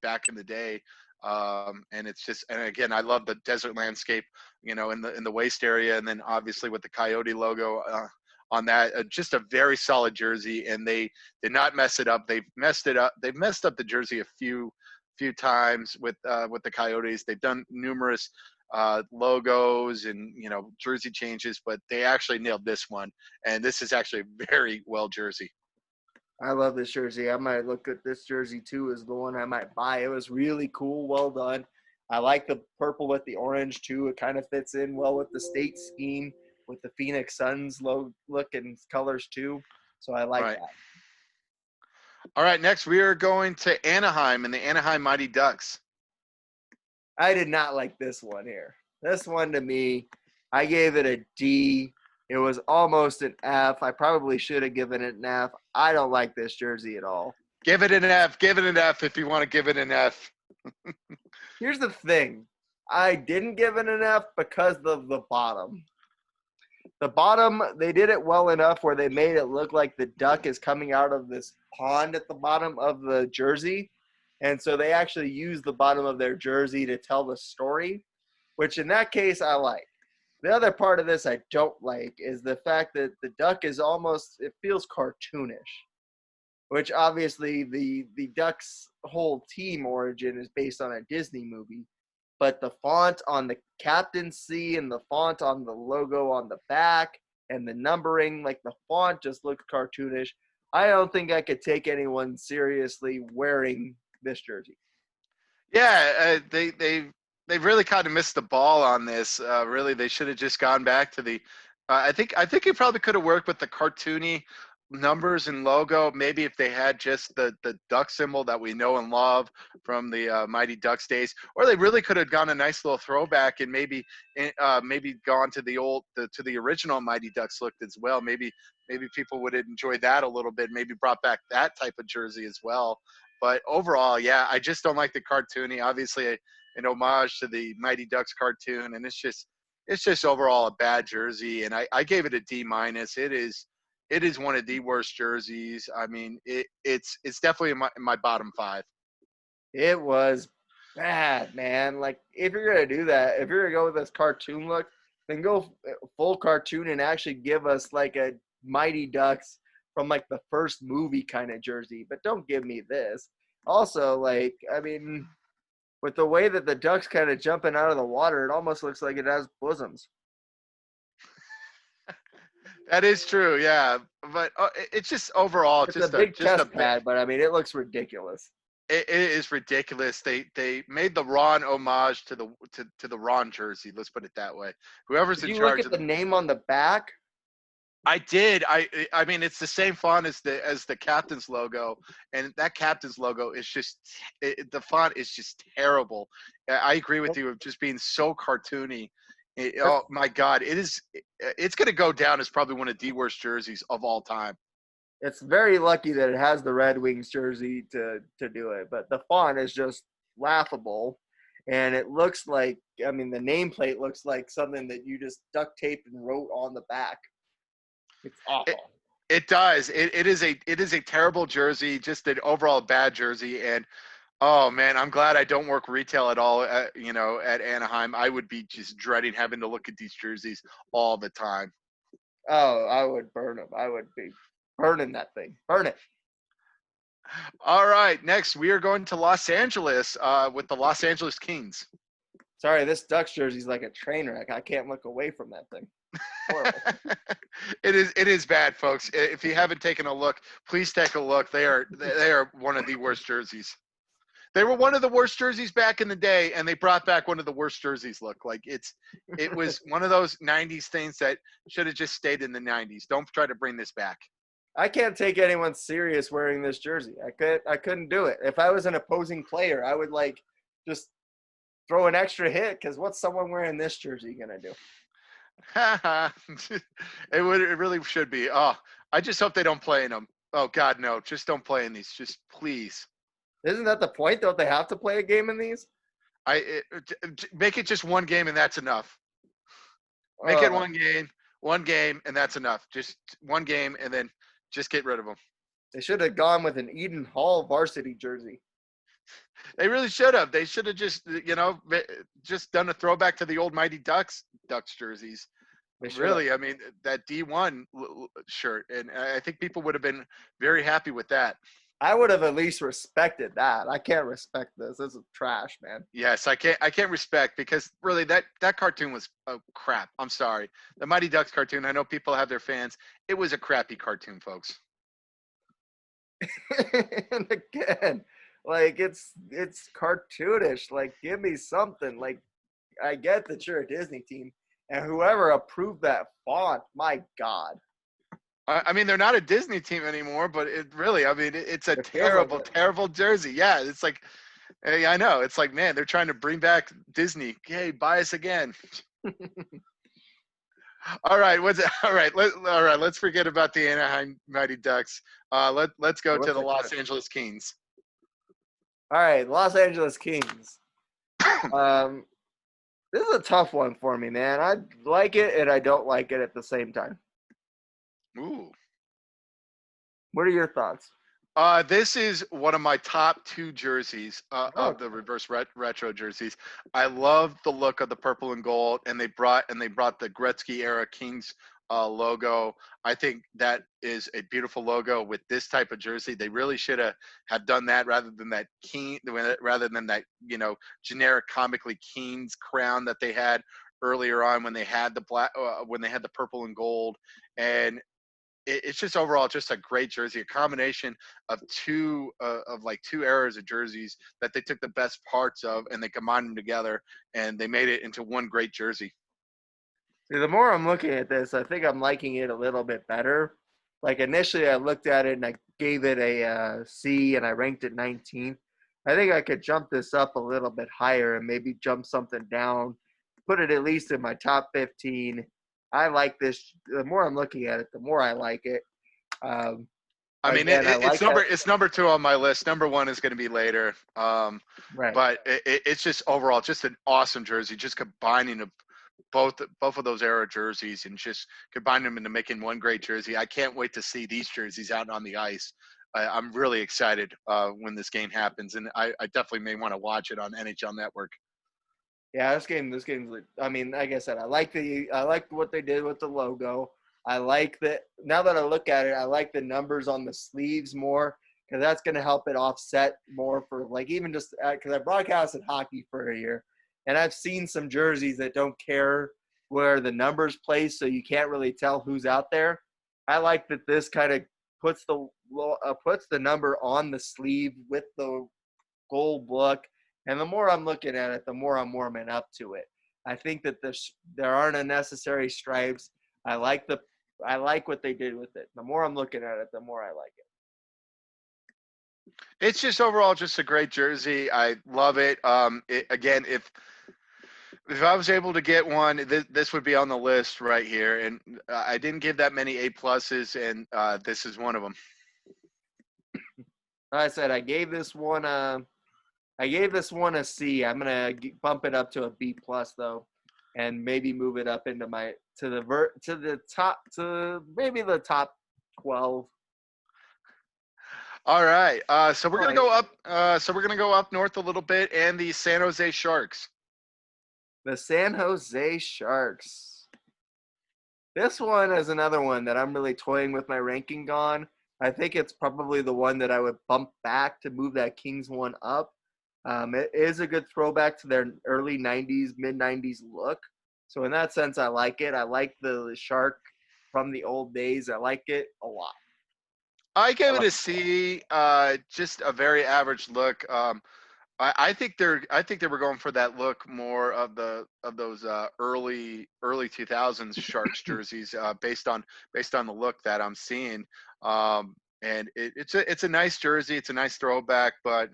back in the day. And it's just, and again, I love the desert landscape, in the waist area, and then obviously with the Coyote logo on that. Just a very solid jersey, and they did not mess it up. They've messed it up. They've messed up the jersey a few times with the Coyotes. They've done numerous logos and jersey changes, but they actually nailed this one, and this is actually a very well jersey. I love this jersey. I might look at this jersey too as the one I might buy. It was really cool, well done. I like the purple with the orange too. It kind of fits in well with the state scheme with the Phoenix Suns look and colors too. So I like that. All right, next we are going to Anaheim and the Anaheim Mighty Ducks. I did not like this one here. This one to me, I gave it a D. It was almost an F. I probably should have given it an F. I don't like this jersey at all. Give it an F. Give it an F if you want to give it an F. Here's the thing. I didn't give it an F because of the bottom. The bottom, they did it well enough where they made it look like the duck is coming out of this pond at the bottom of the jersey. And so they actually use the bottom of their jersey to tell the story, which in that case I like. The other part of this I don't like is the fact that the duck is almost, it feels cartoonish, which obviously the Ducks' whole team origin is based on a Disney movie. But the font on the captaincy and the font on the logo on the back and the numbering, like the font just looks cartoonish. I don't think I could take anyone seriously wearing this jersey. Yeah, they've really kind of missed the ball on this. Really, they should have just gone back to the. I think it probably could have worked with the cartoony numbers and logo. Maybe if they had just the duck symbol that we know and love from the Mighty Ducks days, or they really could have gone a nice little throwback and maybe gone to the original Mighty Ducks look as well. Maybe people would enjoy that a little bit. Maybe brought back that type of jersey as well. But overall, yeah, I just don't like the cartoony. Obviously, an homage to the Mighty Ducks cartoon, and it's just overall a bad jersey. And I gave it a D minus. It is one of the worst jerseys. I mean, it's definitely in my bottom 5. It was bad, man. Like, if you're going to do that, if you're going to go with this cartoon look, then go full cartoon and actually give us, like, a Mighty Ducks from, like, the first movie kind of jersey. But don't give me this. Also, like, I mean, with the way that the duck's kind of jumping out of the water, it almost looks like it has bosoms. That is true, yeah. But it's just overall It's just a big just chest pad, but I mean, it looks ridiculous. It is ridiculous. They made the Ron homage to the Ron jersey. Let's put it that way. Whoever's Did in you charge look of at the name on the back? I did. I mean, it's the same font as the captain's logo, and that captain's logo is just the font is just terrible. I agree with you of just being so cartoony. Oh my God, it's going to go down as probably one of the worst jerseys of all time. It's very lucky that it has the Red Wings jersey to do it, but the font is just laughable, and it looks like, I mean, the nameplate looks like something that you just duct taped and wrote on the back. It's awful. It does. It is a terrible jersey, just an overall bad jersey. And oh man, I'm glad I don't work retail at all. At Anaheim, I would be just dreading having to look at these jerseys all the time. Oh, I would burn them. I would be burning that thing. Burn it. All right, next we are going to Los Angeles with the Los Angeles Kings. Sorry, this Ducks jersey is like a train wreck. I can't look away from that thing. Horrible. It is bad, folks. If you haven't taken a look, please take a look. They are one of the worst jerseys. They were one of the worst jerseys back in the day, and they brought back one of the worst jerseys. Look, like it was one of those '90s things that should have just stayed in the '90s. Don't try to bring this back. I can't take anyone serious wearing this jersey. I couldn't do it. If I was an opposing player, I would like just throw an extra hit, because what's someone wearing this jersey gonna do? It really should be. Oh, I just hope they don't play in them. Oh God, no! Just don't play in these. Just please. Isn't that the point? Don't they have to play a game in these? Make it just one game and that's enough. Make it Uh, one game, and that's enough. Just one game, and then just get rid of them. they should have gone with an Eden Hall varsity jersey. They really should have. They should have just done a throwback to the old Mighty Ducks jerseys. They should have. Really, I mean that D1 shirt, and I think people would have been very happy with that. I would have at least respected that. I can't respect this. This is trash, man. Yes, I can't respect because really that cartoon was crap. I'm sorry. The Mighty Ducks cartoon, I know people have their fans. It was a crappy cartoon, folks. And again, like it's cartoonish. Like, give me something. Like, I get that you're a Disney team, and whoever approved that font, my God. I mean, they're not a Disney team anymore, but it's a It feels like terrible, it. terrible jersey. Yeah, it's like, hey, I know. It's like, man, they're trying to bring back Disney. Hey, buy us again. All right, all right. Let's forget about the Anaheim Mighty Ducks. Let's go to the Los Angeles Kings. All right, Los Angeles Kings. This is a tough one for me, man. I like it and I don't like it at the same time. Ooh. What are your thoughts? This is one of my top two jerseys of the reverse retro jerseys. I love the look of the purple and gold, and they brought the Gretzky era Kings logo. I think that is a beautiful logo with this type of jersey. They really should have done that rather than that generic comically Kings crown that they had earlier on when they had the the purple and gold. And it's just overall just a great jersey, a combination of two eras of jerseys that they took the best parts of and they combined them together and they made it into one great jersey. See, the more I'm looking at this, I think I'm liking it a little bit better. Like, initially I looked at it and I gave it a C and I ranked it 19th. I think I could jump this up a little bit higher and maybe jump something down, put it at least in my top 15. I like this. The more I'm looking at it, the more I like it. It's number 2 on my list. Number 1 is going to be later. Right. But it's just overall just an awesome jersey. Just combining both of those era jerseys and just combining them into making one great jersey. I can't wait to see these jerseys out on the ice. I'm really excited when this game happens, and I definitely may want to watch it on NHL Network. Yeah, this game's. I mean, like I said, I like what they did with the logo. I like that. Now that I look at it, I like the numbers on the sleeves more because that's going to help it offset more for like even just because I broadcasted hockey for a year, and I've seen some jerseys that don't care where the numbers place, so you can't really tell who's out there. I like that this kind of puts the number on the sleeve with the gold look. And the more I'm looking at it, the more I'm warming up to it. I think that there aren't unnecessary stripes. I like what they did with it. The more I'm looking at it, the more I like it. It's just overall just a great jersey. I love it. Again, if I was able to get one, this would be on the list right here. And I didn't give that many A pluses, and this is one of them. Like I said, I gave this one a C. I'm gonna bump it up to a B plus though, and maybe move it up into the top 12. All right. So we're gonna go up. So we're gonna go up north a little bit, and the San Jose Sharks. The San Jose Sharks. This one is another one that I'm really toying with my ranking on. I think it's probably the one that I would bump back to move that Kings one up. It is a good throwback to their early 90s, mid-90s look. So in that sense, I like it. I like the Shark from the old days. I like it a lot. I gave it a C. Just a very average look. I think they were going for that look more of those early 2000s Sharks jerseys based on the look that I'm seeing. And it's a nice jersey. It's a nice throwback, but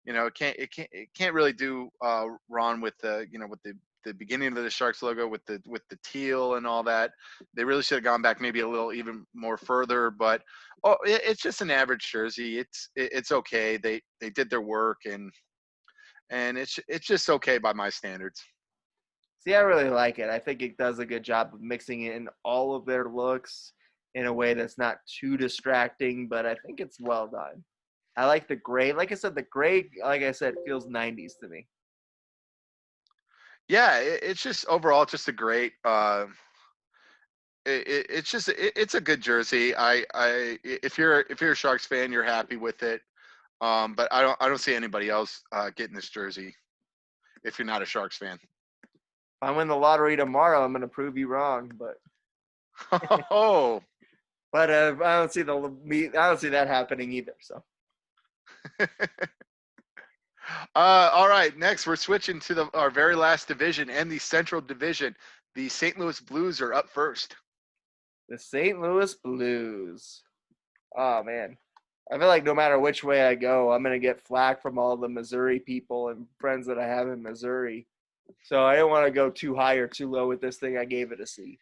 it can't really do wrong with the the beginning of the Sharks logo with the teal and all that. They really should have gone back maybe a little even more further, but it's just an average jersey. It's okay. They did their work, and it's just okay by my standards. See, I really like it. I think it does a good job of mixing in all of their looks in a way that's not too distracting, but I think it's well done. I like the gray. Like I said, the gray, like I said, feels 90s to me. Yeah, it's just overall just a great. It's a good jersey. If you're a Sharks fan, you're happy with it. But I don't see anybody else getting this jersey if you're not a Sharks fan. If I win the lottery tomorrow, I'm going to prove you wrong, but Oh. but I don't see that happening either. So. All right. Next, we're switching to our very last division and the Central Division. The St. Louis Blues are up first. The St. Louis Blues. Oh man, I feel like no matter which way I go, I'm gonna get flack from all the Missouri people and friends that I have in Missouri. So I didn't want to go too high or too low with this thing. I gave it a C.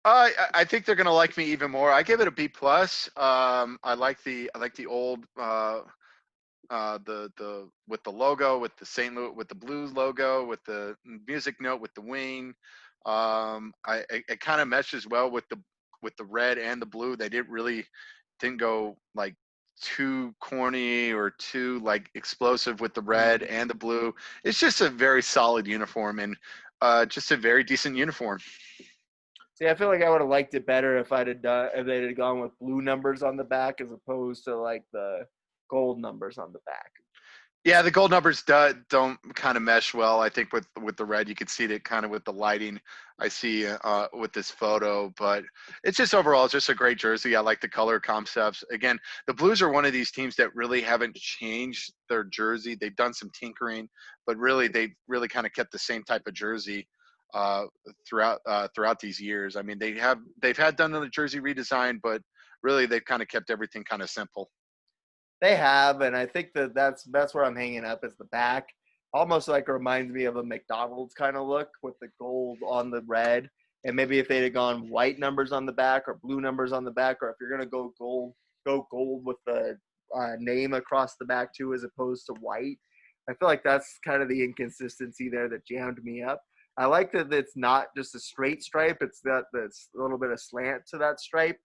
I think they're gonna like me even more. I give it a B plus. I like the old the with the logo, with the St. Louis, with the Blues logo, with the music note, with the wing. It kind of meshes well with the red and the blue. They didn't go like too corny or too like explosive with the red and the blue. It's just a very solid uniform and just a very decent uniform. See, I feel like I would have liked it better if they'd have gone with blue numbers on the back as opposed to like the gold numbers on the back. Yeah, the gold numbers don't kind of mesh well. I think with the red, you could see it kind of with the lighting I see with this photo. But it's just overall, it's just a great jersey. I like the color concepts. Again, the Blues are one of these teams that really haven't changed their jersey. They've done some tinkering, but really they've really kind of kept the same type of jersey throughout these years. I mean, they've had done the jersey redesign, but really they've kind of kept everything kind of simple. They have, and I think that's where I'm hanging up is the back. Almost like reminds me of a McDonald's kind of look with the gold on the red. And maybe if they'd have gone white numbers on the back or blue numbers on the back, or if you're gonna go gold with the name across the back too, as opposed to white. I feel like that's kind of the inconsistency there that jammed me up. I like that it's not just a straight stripe; it's that's a little bit of slant to that stripe.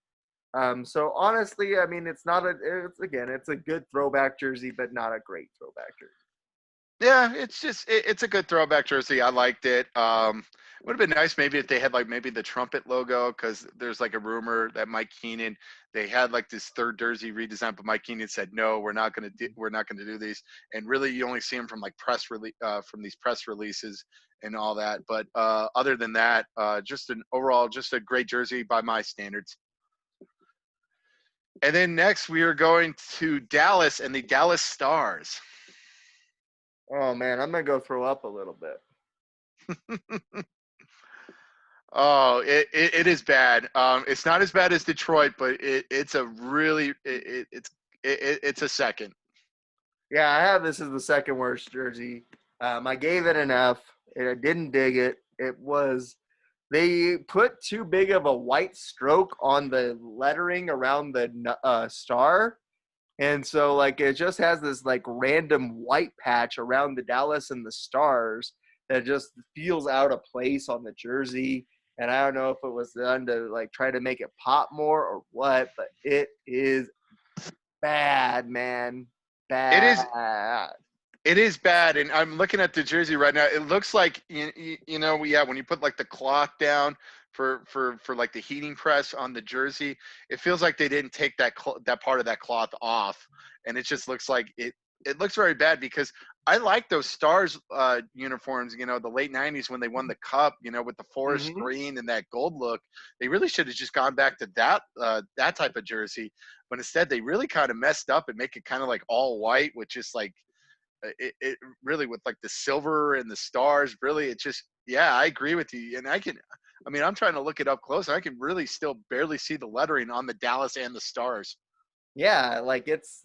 So honestly, I mean, it's a good throwback jersey, but not a great throwback jersey. Yeah, it's a good throwback jersey. I liked it. Would have been nice maybe if they had like maybe the trumpet logo, because there's like a rumor that Mike Keenan, they had like this third jersey redesign, but Mike Keenan said no, we're not gonna do these. And really, you only see them from like from these press releases and all that. But other than that, just a great jersey by my standards. And then next we are going to Dallas and the Dallas Stars. Oh man, I'm gonna go throw up a little bit. Oh, it is bad. It's not as bad as Detroit, but it's a second. Yeah, I have this as the second worst jersey. I gave it an F. I didn't dig it. They put too big of a white stroke on the lettering around the star. And so, like, it just has this, like, random white patch around the Dallas and the Stars that just feels out of place on the jersey. And I don't know if it was done to, like, try to make it pop more or what, but it is bad, man. Bad. It is bad, and I'm looking at the jersey right now. It looks like when you put like the cloth down for like the heating press on the jersey, it feels like they didn't take that part of that cloth off, and it just looks like it looks very bad because I like those Stars uniforms. You know, the late '90s when they won the Cup. You know, with the forest green and that gold look, they really should have just gone back to that type of jersey. But instead, they really kind of messed up and make it kind of like all white, which is like. It really with like the silver and the stars, really, it just, yeah, I agree with you. And I'm trying to look it up close. I can really still barely see the lettering on the Dallas and the Stars. Yeah, like it's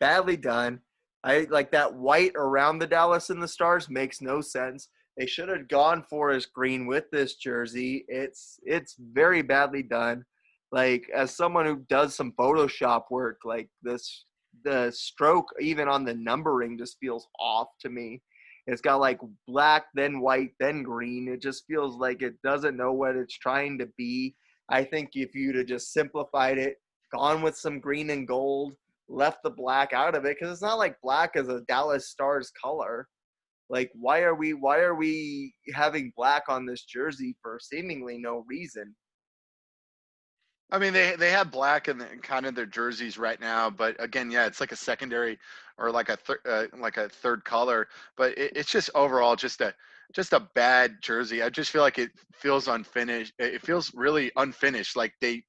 badly done. I like that white around the Dallas and the Stars makes no sense. They should have gone forest green with this jersey. It's very badly done. Like as someone who does some Photoshop work, like this the stroke even on the numbering just feels off to me. It's got like black, then white, then green. It just feels like it doesn't know what it's trying to be. I think if you'd have just simplified it, gone with some green and gold, left the black out of it, because it's not like black is a Dallas Stars color. Like why are we having black on this jersey for seemingly no reason? I mean, they have black in kind of their jerseys right now, but again, yeah, it's like a secondary or like a third color. But it's just overall just a bad jersey. I just feel like it feels unfinished. It feels really unfinished. Like they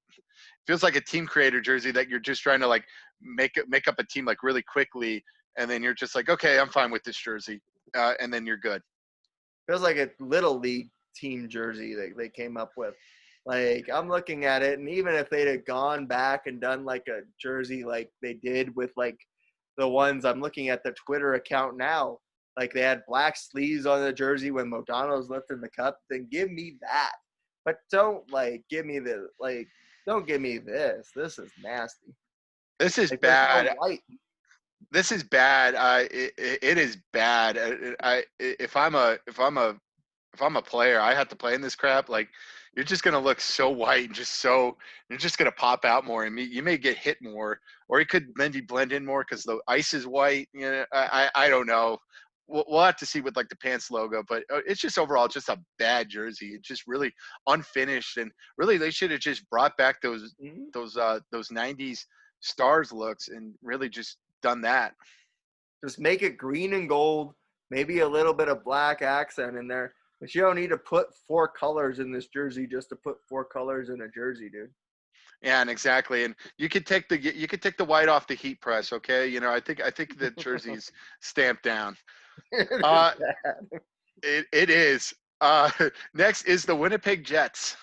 feels like a team creator jersey that you're just trying to like make up a team like really quickly, and then you're just like, okay, I'm fine with this jersey, and then you're good. Feels like a little league team jersey that they came up with. Like I'm looking at it, and even if they'd have gone back and done like a jersey like they did with like the ones I'm looking at the Twitter account now, like they had black sleeves on the jersey when Modano's lifting the cup, then give me that. But don't like give me the like don't give me this. This is nasty. This is Like there's no bad. white. This is bad. It is bad. If I'm a player, I have to play in this crap. Like you're just gonna look so white and just so you're just gonna pop out more, and you may get hit more, or it could maybe blend in more because the ice is white. You know, I don't know. We'll have to see with like the pants logo, but it's just overall just a bad jersey. It's just really unfinished, and really they should have just brought back Mhm. those '90s stars looks and really just done that. Just make it green and gold, maybe a little bit of black accent in there. But you don't need to put four colors in this jersey just to put four colors in a jersey, dude. Yeah, and exactly. And you could take the white off the heat press, okay? You know, I think the jersey's stamped down. It is Uh bad. it is. Next is the Winnipeg Jets.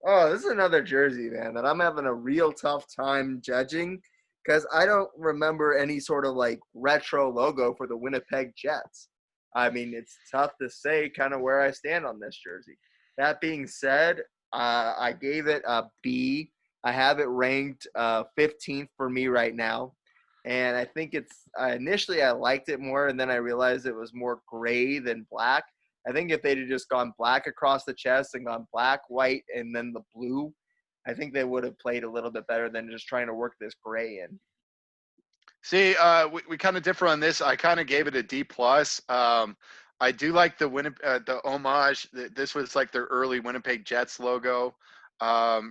Oh, this is another jersey, man, that I'm having a real tough time judging because I don't remember any sort of like retro logo for the Winnipeg Jets. I mean, it's tough to say kind of where I stand on this jersey. That being said, I gave it a B. I have it ranked 15th for me right now. And I think it's initially I liked it more, and then I realized it was more gray than black. I think if they'd have just gone black across the chest and gone black, white, and then the blue, I think they would have played a little bit better than just trying to work this gray in. See, we kind of differ on this. I kind of gave it a D plus. I do like the homage. This was like their early Winnipeg Jets logo.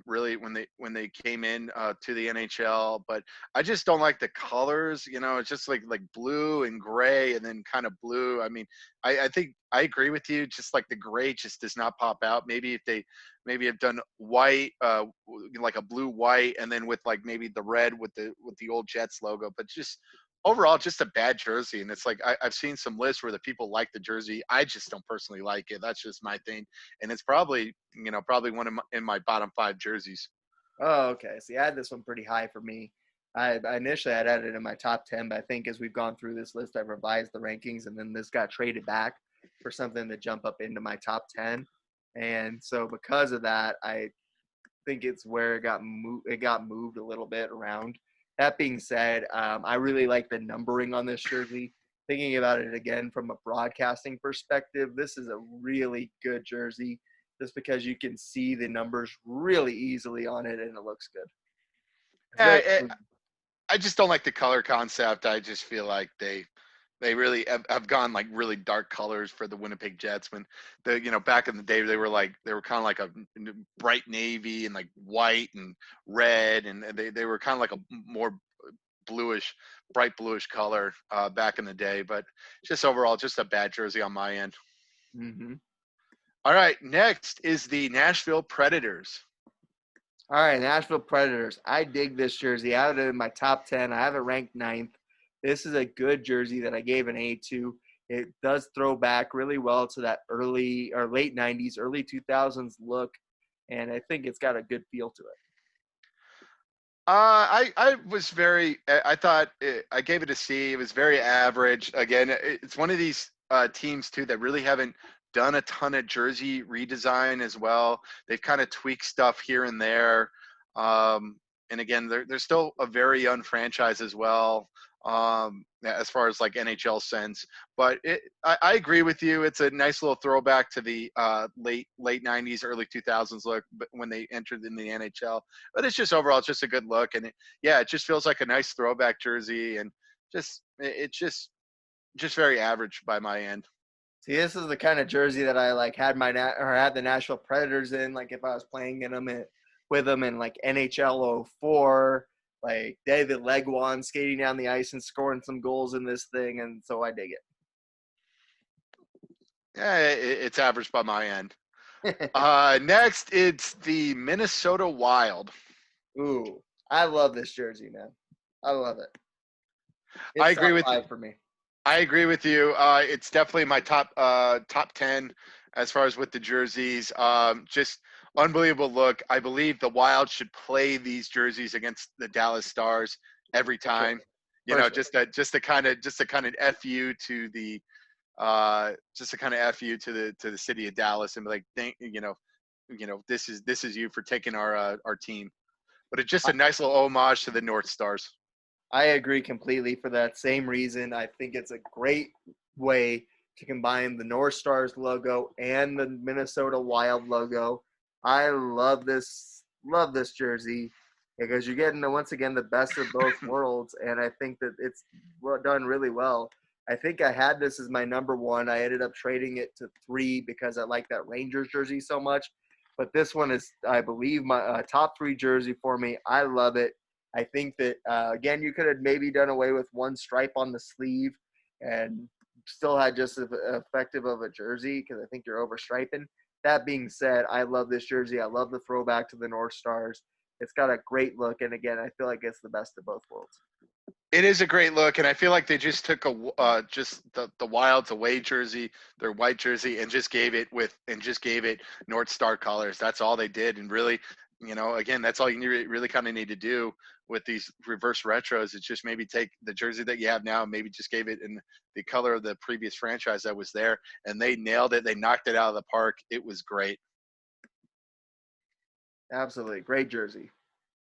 Really, when they came in to the NHL, but I just don't like the colors. You know, it's just like blue and gray, and then kind of blue. I mean, I think I agree with you. Just like the gray just does not pop out. Maybe if they maybe have done white, like a blue white, and then with like maybe the red with the old Jets logo, but just overall just a bad jersey. And it's like I've seen some lists where the people like the jersey. I just don't personally like it. That's just my thing, and it's probably probably one of in my bottom five jerseys. Oh, okay. See, I had this one pretty high for me. I initially had it in my top 10, but I think as we've gone through this list, I've revised the rankings, and then this got traded back for something to jump up into my top 10. And so because of that, I think it's where it got moved a little bit around. That being said, I really like the numbering on this jersey. Thinking about it again from a broadcasting perspective, this is a really good jersey just because you can see the numbers really easily on it and it looks good. It's very I, clean. I just don't like the color concept. I just feel like they really have gone like really dark colors for the Winnipeg Jets when back in the day they were kind of like a bright navy and like white and red, and they were kind of like a more bluish bright bluish color back in the day, but just overall just a bad jersey on my end. Mm-hmm. All right, next is the Nashville Predators. All right, Nashville Predators. I dig this jersey. I have it in my top 10. I have it ranked ninth. This is a good jersey that I gave an A to. It does throw back really well to that early or late 90s, early 2000s look, and I think it's got a good feel to it. I was very. I thought I gave it a C. It was very average. Again, it's one of these teams too that really haven't done a ton of jersey redesign as well. They've kind of tweaked stuff here and there. And again, they're still a very young franchise as well, as far as like NHL sense. But I agree with you. It's a nice little throwback to the late '90s, early 2000s look, but when they entered in the NHL. But it's just overall, it's just a good look, and it just feels like a nice throwback jersey, and it's just very average by my end. See, this is the kind of jersey that I like had or had the Nashville Predators in. Like if I was playing with them in like NHL '04, like David Legwand skating down the ice and scoring some goals in this thing, and so I dig Yeah, it's average by my end. it. Next, it's the Minnesota Wild. Ooh, I love this jersey, man. I love it. I It's agree top with you. 5 for me. I agree with you. It's definitely my top 10 as far as with the jerseys. Just unbelievable look. I believe the Wild should play these jerseys against the Dallas Stars every Sure. time. You For know, sure. just to kind of fu to the just to kind of fu to the city of Dallas and be like, this is you for taking our team. But it's just a nice little homage to the North Stars. I agree completely for that same reason. I think it's a great way to combine the North Stars logo and the Minnesota Wild logo. I love this jersey because you're getting once again the best of both worlds, and I think that it's done really well. I think I had this as my number one. I ended up trading it to 3 because I like that Rangers jersey so much. But this one is, I believe, my top 3 jersey for me. I love it. I think that, again, you could have maybe done away with one stripe on the sleeve and still had just as effective of a jersey because I think you're overstriping. That being said, I love this jersey. I love the throwback to the North Stars. It's got a great look, and again, I feel like it's the best of both worlds. It is a great look, and I feel like they just took just the Wild's away jersey, their white jersey, and just gave it North Star colors. That's all they did, and really, again, that's all you really kind of need to do with these reverse retros. Is just maybe take the jersey that you have now, and maybe just gave it in the color of the previous franchise that was there, and they nailed it. They knocked it out of the park. It was great. Absolutely. Great jersey.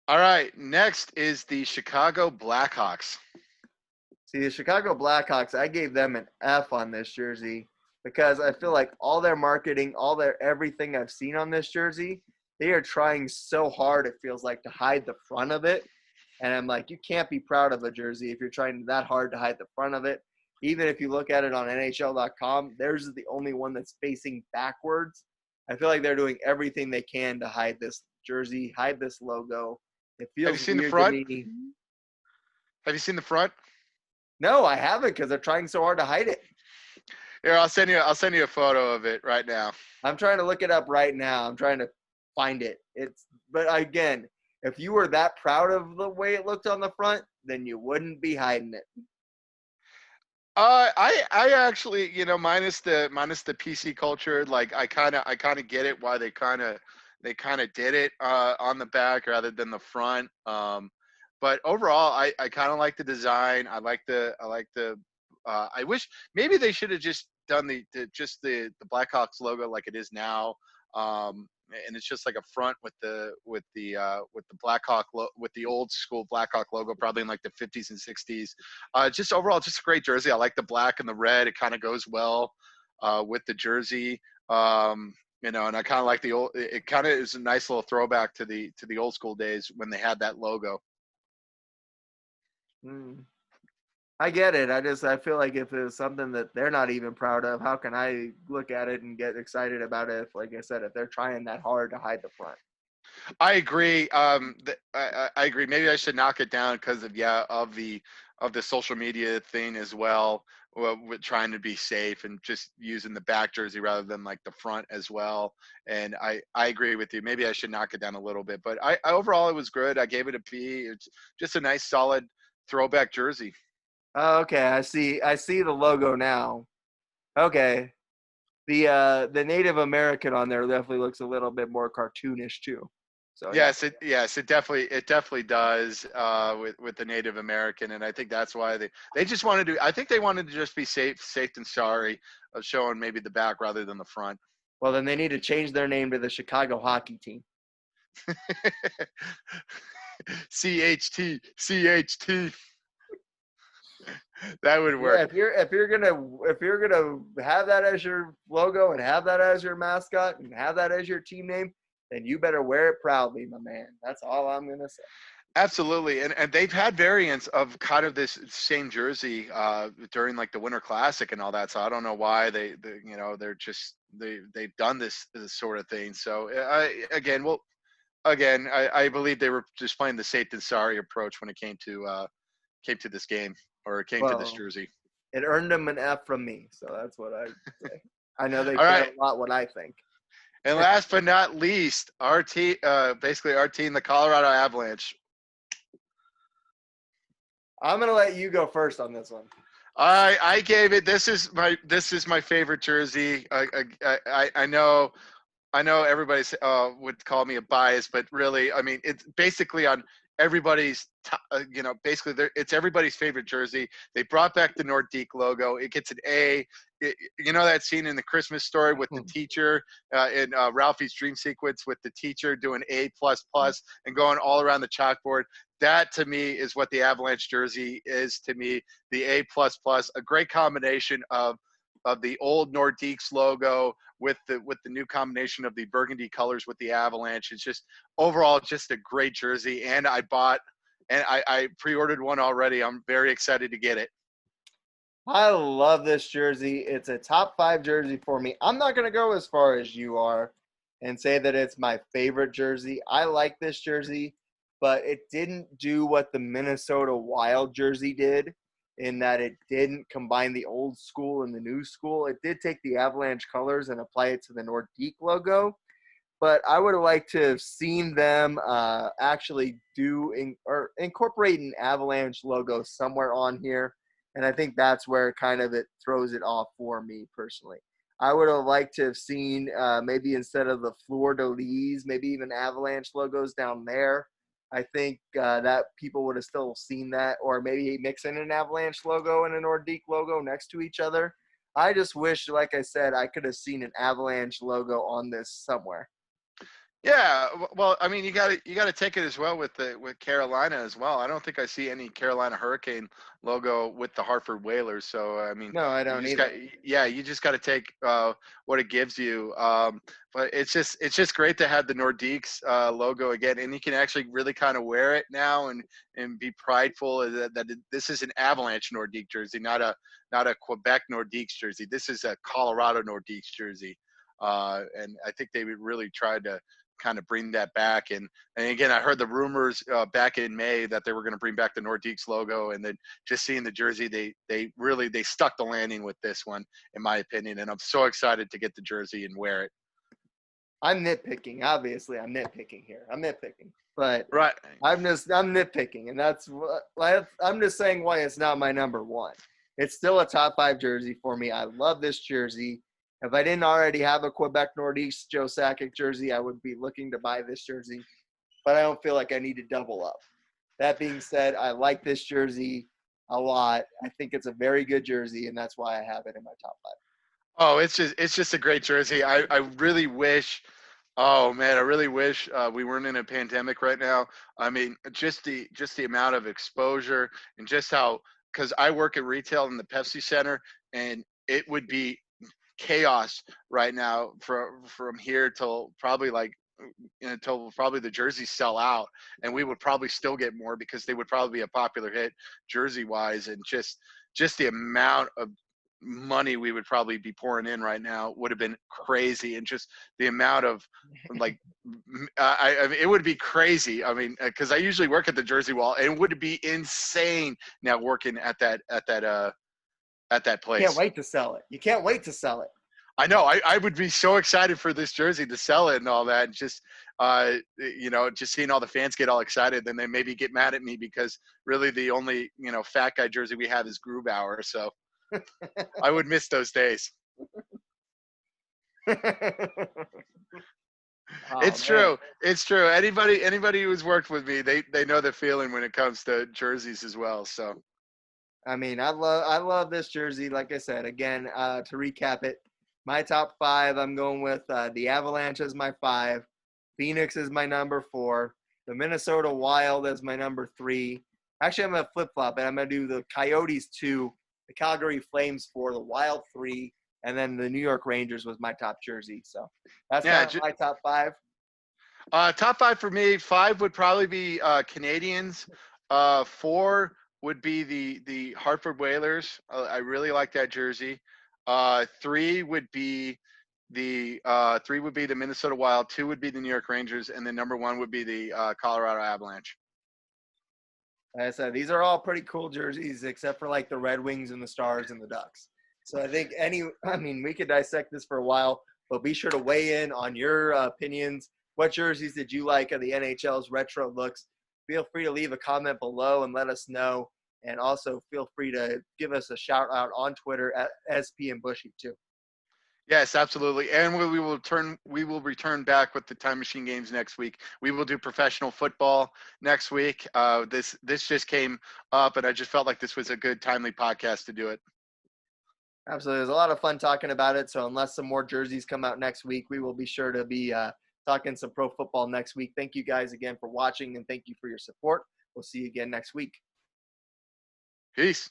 All right, next is the Chicago Blackhawks. See, the Chicago Blackhawks, I gave them an F on this jersey because I feel like all their marketing, all their everything I've seen on this jersey, they are trying so hard, it feels like, to hide the front of it. And I'm like, you can't be proud of a jersey if you're trying that hard to hide the front of it. Even if you look at it on NHL.com, theirs is the only one that's facing backwards. I feel like they're doing everything they can to hide this jersey, hide this logo. It Have you feels seen the weird to front? me. Have you seen the front? No, I haven't because they're trying so hard to hide it. Here, I'll send you a photo of it right now. I'm trying to look it up right now. I'm trying to find it. But again, if you were that proud of the way it looked on the front, then you wouldn't be hiding it. I actually, minus the PC culture, like I kind of get it why they kind of did it on the back rather than the front. But overall, I kind of like the design. I like the I wish maybe they should have just done the Blackhawks logo like it is now. And it's just like a front with the Blackhawk with the old school Blackhawk logo, probably in like the 50s and 60s. Just overall, just a great jersey. I like the black and the red. It kind of goes well with the jersey. And I kind of like the old. It kind of is a nice little throwback to the old school days when they had that logo. I get it. I feel like if it's something that they're not even proud of, how can I look at it and get excited about it? If, like I said, if they're trying that hard to hide the front. I agree. I agree. Maybe I should knock it down because of the social media thing as well. With trying to be safe and just using the back jersey rather than like the front as well. And I agree with you. Maybe I should knock it down a little bit. But I overall it was good. I gave it a B. It's just a nice solid throwback jersey. Oh, okay, I see the logo now. Okay. The Native American on there definitely looks a little bit more cartoonish too. So Yes, it definitely does with the Native American, and I think that's why they just wanted to. I think they wanted to just be safe and sorry of showing maybe the back rather than the front. Well, then they need to change their name to the Chicago Hockey Team. CHT. That would Yeah, work. if you're gonna have that as your logo and have that as your mascot and have that as your team name, then you better wear it proudly, my man. That's all I'm gonna say. Absolutely, and they've had variants of kind of this same jersey during like the Winter Classic and all that. So I don't know why they're just they've done this sort of thing. So I believe they were just playing the safe and sorry approach when it came to this game or it came to this Well, jersey. it earned them an F from me, so that's what I say. I know they All care right, a lot what I think. and last but not least, basically our team, the Colorado Avalanche. I'm gonna let you go first on this one. I gave it. This is my favorite jersey. I know everybody would call me a bias, but really, I mean, it's basically on everybody's, basically it's everybody's favorite jersey. They brought back the Nordique logo. It gets an A. You know that scene in the Christmas Story with the teacher in Ralphie's dream sequence with the teacher doing A++ and going all around the chalkboard. That to me is what the Avalanche jersey is to me. The A++, a great combination of the old Nordiques logo with the new combination of the burgundy colors with the Avalanche. It's just overall just a great jersey. And I bought and I pre-ordered one already. I'm very excited to get it. I love this jersey. It's a top 5 jersey for me. I'm not gonna go as far as you are and say that it's my favorite jersey. I like this jersey, but it didn't do what the Minnesota Wild jersey did in that it didn't combine the old school and the new school. It did take the Avalanche colors and apply it to the Nordique logo, but I would have liked to have seen them actually or incorporate an Avalanche logo somewhere on here, and I think that's where kind of it throws it off for me personally. I would have liked to have seen maybe instead of the Fleur de Lis, maybe even Avalanche logos down there. I think that people would have still seen that, or maybe mix in an Avalanche logo and a Nordique logo next to each other. I just wish, like I said, I could have seen an Avalanche logo on this somewhere. Yeah, well, I mean, you got to take it as well with Carolina as well. I don't think I see any Carolina Hurricane logo with the Hartford Whalers. So I mean, No, I don't either. you just got to take what it gives you. But it's just great to have the Nordiques logo again, and you can actually really kind of wear it now and be prideful this is an Avalanche Nordique jersey, not a Quebec Nordiques jersey. This is a Colorado Nordiques jersey, and I think they would really try to kind of bring that back. And again, I heard the rumors back in May that they were going to bring back the Nordiques logo, and then just seeing the jersey, they stuck the landing with this one, in my opinion. And I'm so excited to get the jersey and wear it. I'm nitpicking. Obviously, I'm nitpicking here. I'm nitpicking, but Right. I'm nitpicking, and that's what I'm just saying why it's not my number one. It's still a top 5 jersey for me. I love this jersey. If I didn't already have a Quebec Nordiques Joe Sakic jersey, I would be looking to buy this jersey, but I don't feel like I need to double up. That being said, I like this jersey a lot. I think it's a very good jersey, and that's why I have it in my top 5. Oh, it's just a great jersey. I really wish. Oh man, I really wish we weren't in a pandemic right now. I mean, just the amount of exposure and just how, because I work at retail in the Pepsi Center, and it would be chaos right now from here till probably until probably the jerseys sell out, and we would probably still get more because they would probably be a popular hit jersey wise, and just the amount of money we would probably be pouring in right now would have been crazy, and just the amount of like I mean, it would be crazy. I mean, because I usually work at the Jersey Wall, and it would be insane now working at that place. Can't wait to sell it. You can't wait to sell it. I know. I would be so excited for this jersey to sell it and all that. And just, just seeing all the fans get all excited, then they maybe get mad at me because really the only, fat guy jersey we have is Grubauer. So I would miss those days. Oh, It's man. true. It's true. Anybody who's worked with me, they know the feeling when it comes to jerseys as well. So I mean, I love this jersey. Like I said, again, to recap it, my top five, I'm going with the Avalanche as my 5, Phoenix is my number 4, the Minnesota Wild as my number 3. Actually, I'm going to flip-flop it. I'm going to do the Coyotes 2, the Calgary Flames 4, the Wild 3, and then the New York Rangers was my top jersey. So that's yeah, kind of my top 5. top 5 for me. 5 would probably be Canadians. 4 would be the Hartford Whalers. I really like that jersey. 3 would be the Minnesota Wild. 2 would be the New York Rangers, and then number 1 would be the Colorado Avalanche. Like I said, these are all pretty cool jerseys, except for like the Red Wings and the Stars and the Ducks. So I think we could dissect this for a while, but be sure to weigh in on your opinions. What jerseys did you like of the NHL's retro looks? Feel free to leave a comment below and let us know. And also feel free to give us a shout out on Twitter at SP and Bushy too. Yes, absolutely. And we will return back with the Time Machine games next week. We will do professional football next week. This just came up, and I just felt like this was a good, timely podcast to do it. Absolutely. There's a lot of fun talking about it. So unless some more jerseys come out next week, we will be sure to be talking some pro football next week. Thank you guys again for watching, and thank you for your support. We'll see you again next week. Peace.